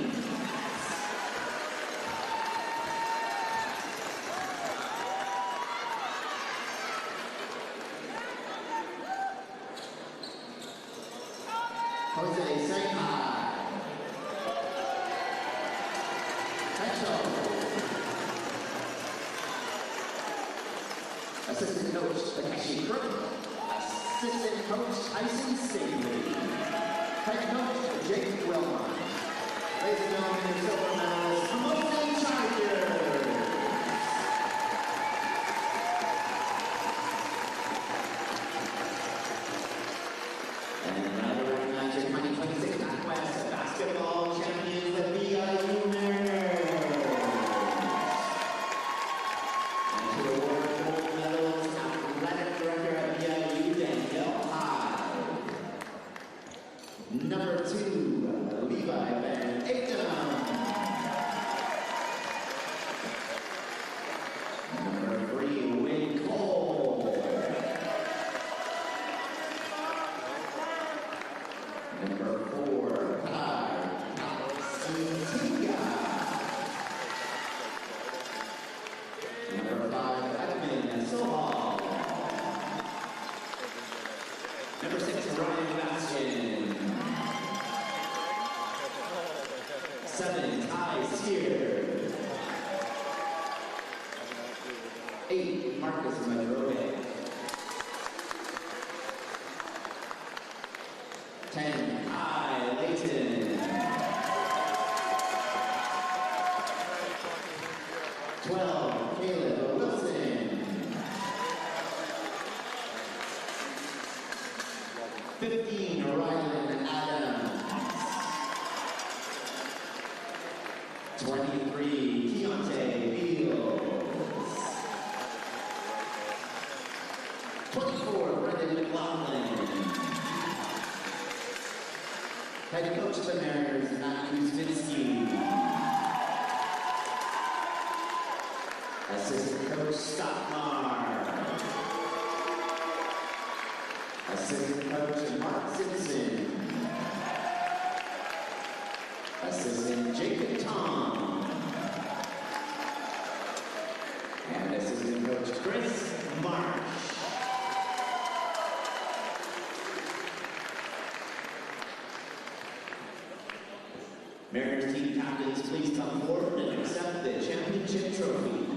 Jose Shanghai. Pecho. Assistant coach Takeshi Crook. Assistant coach Tyson Staley. Head coach Jake Wilmot. Ladies and gentlemen, your silver medalist, Camosun Chargers. And now to recognize your 2026 PACWEST basketball champions, the VIU Mariners. And to award gold medals, athletic director at VIU, Danielle Hyde. Number 2, Levi Van Eyckdom. Number 3, Wayne Cole. Number 4, Kai Camosun. Number 5, Edmund Sohal. Number 6, Ryan Bastion. 7, Ty Steer. 8, Marcus Madrobe. 10, Kai Layton. 12, Caleb Wilson. 15, Rylan Adams. 23, Keontae Beals. 24, Brendan McLaughlin. Head coach of the Mariners, Matt Kuzminski. Assistant coach, Stockmar. Assistant coach, Mark Simpson. Assistant Jacob Tom. And assistant coach, Chris Marsh. Mariners team captains, please come forward and accept the championship trophy.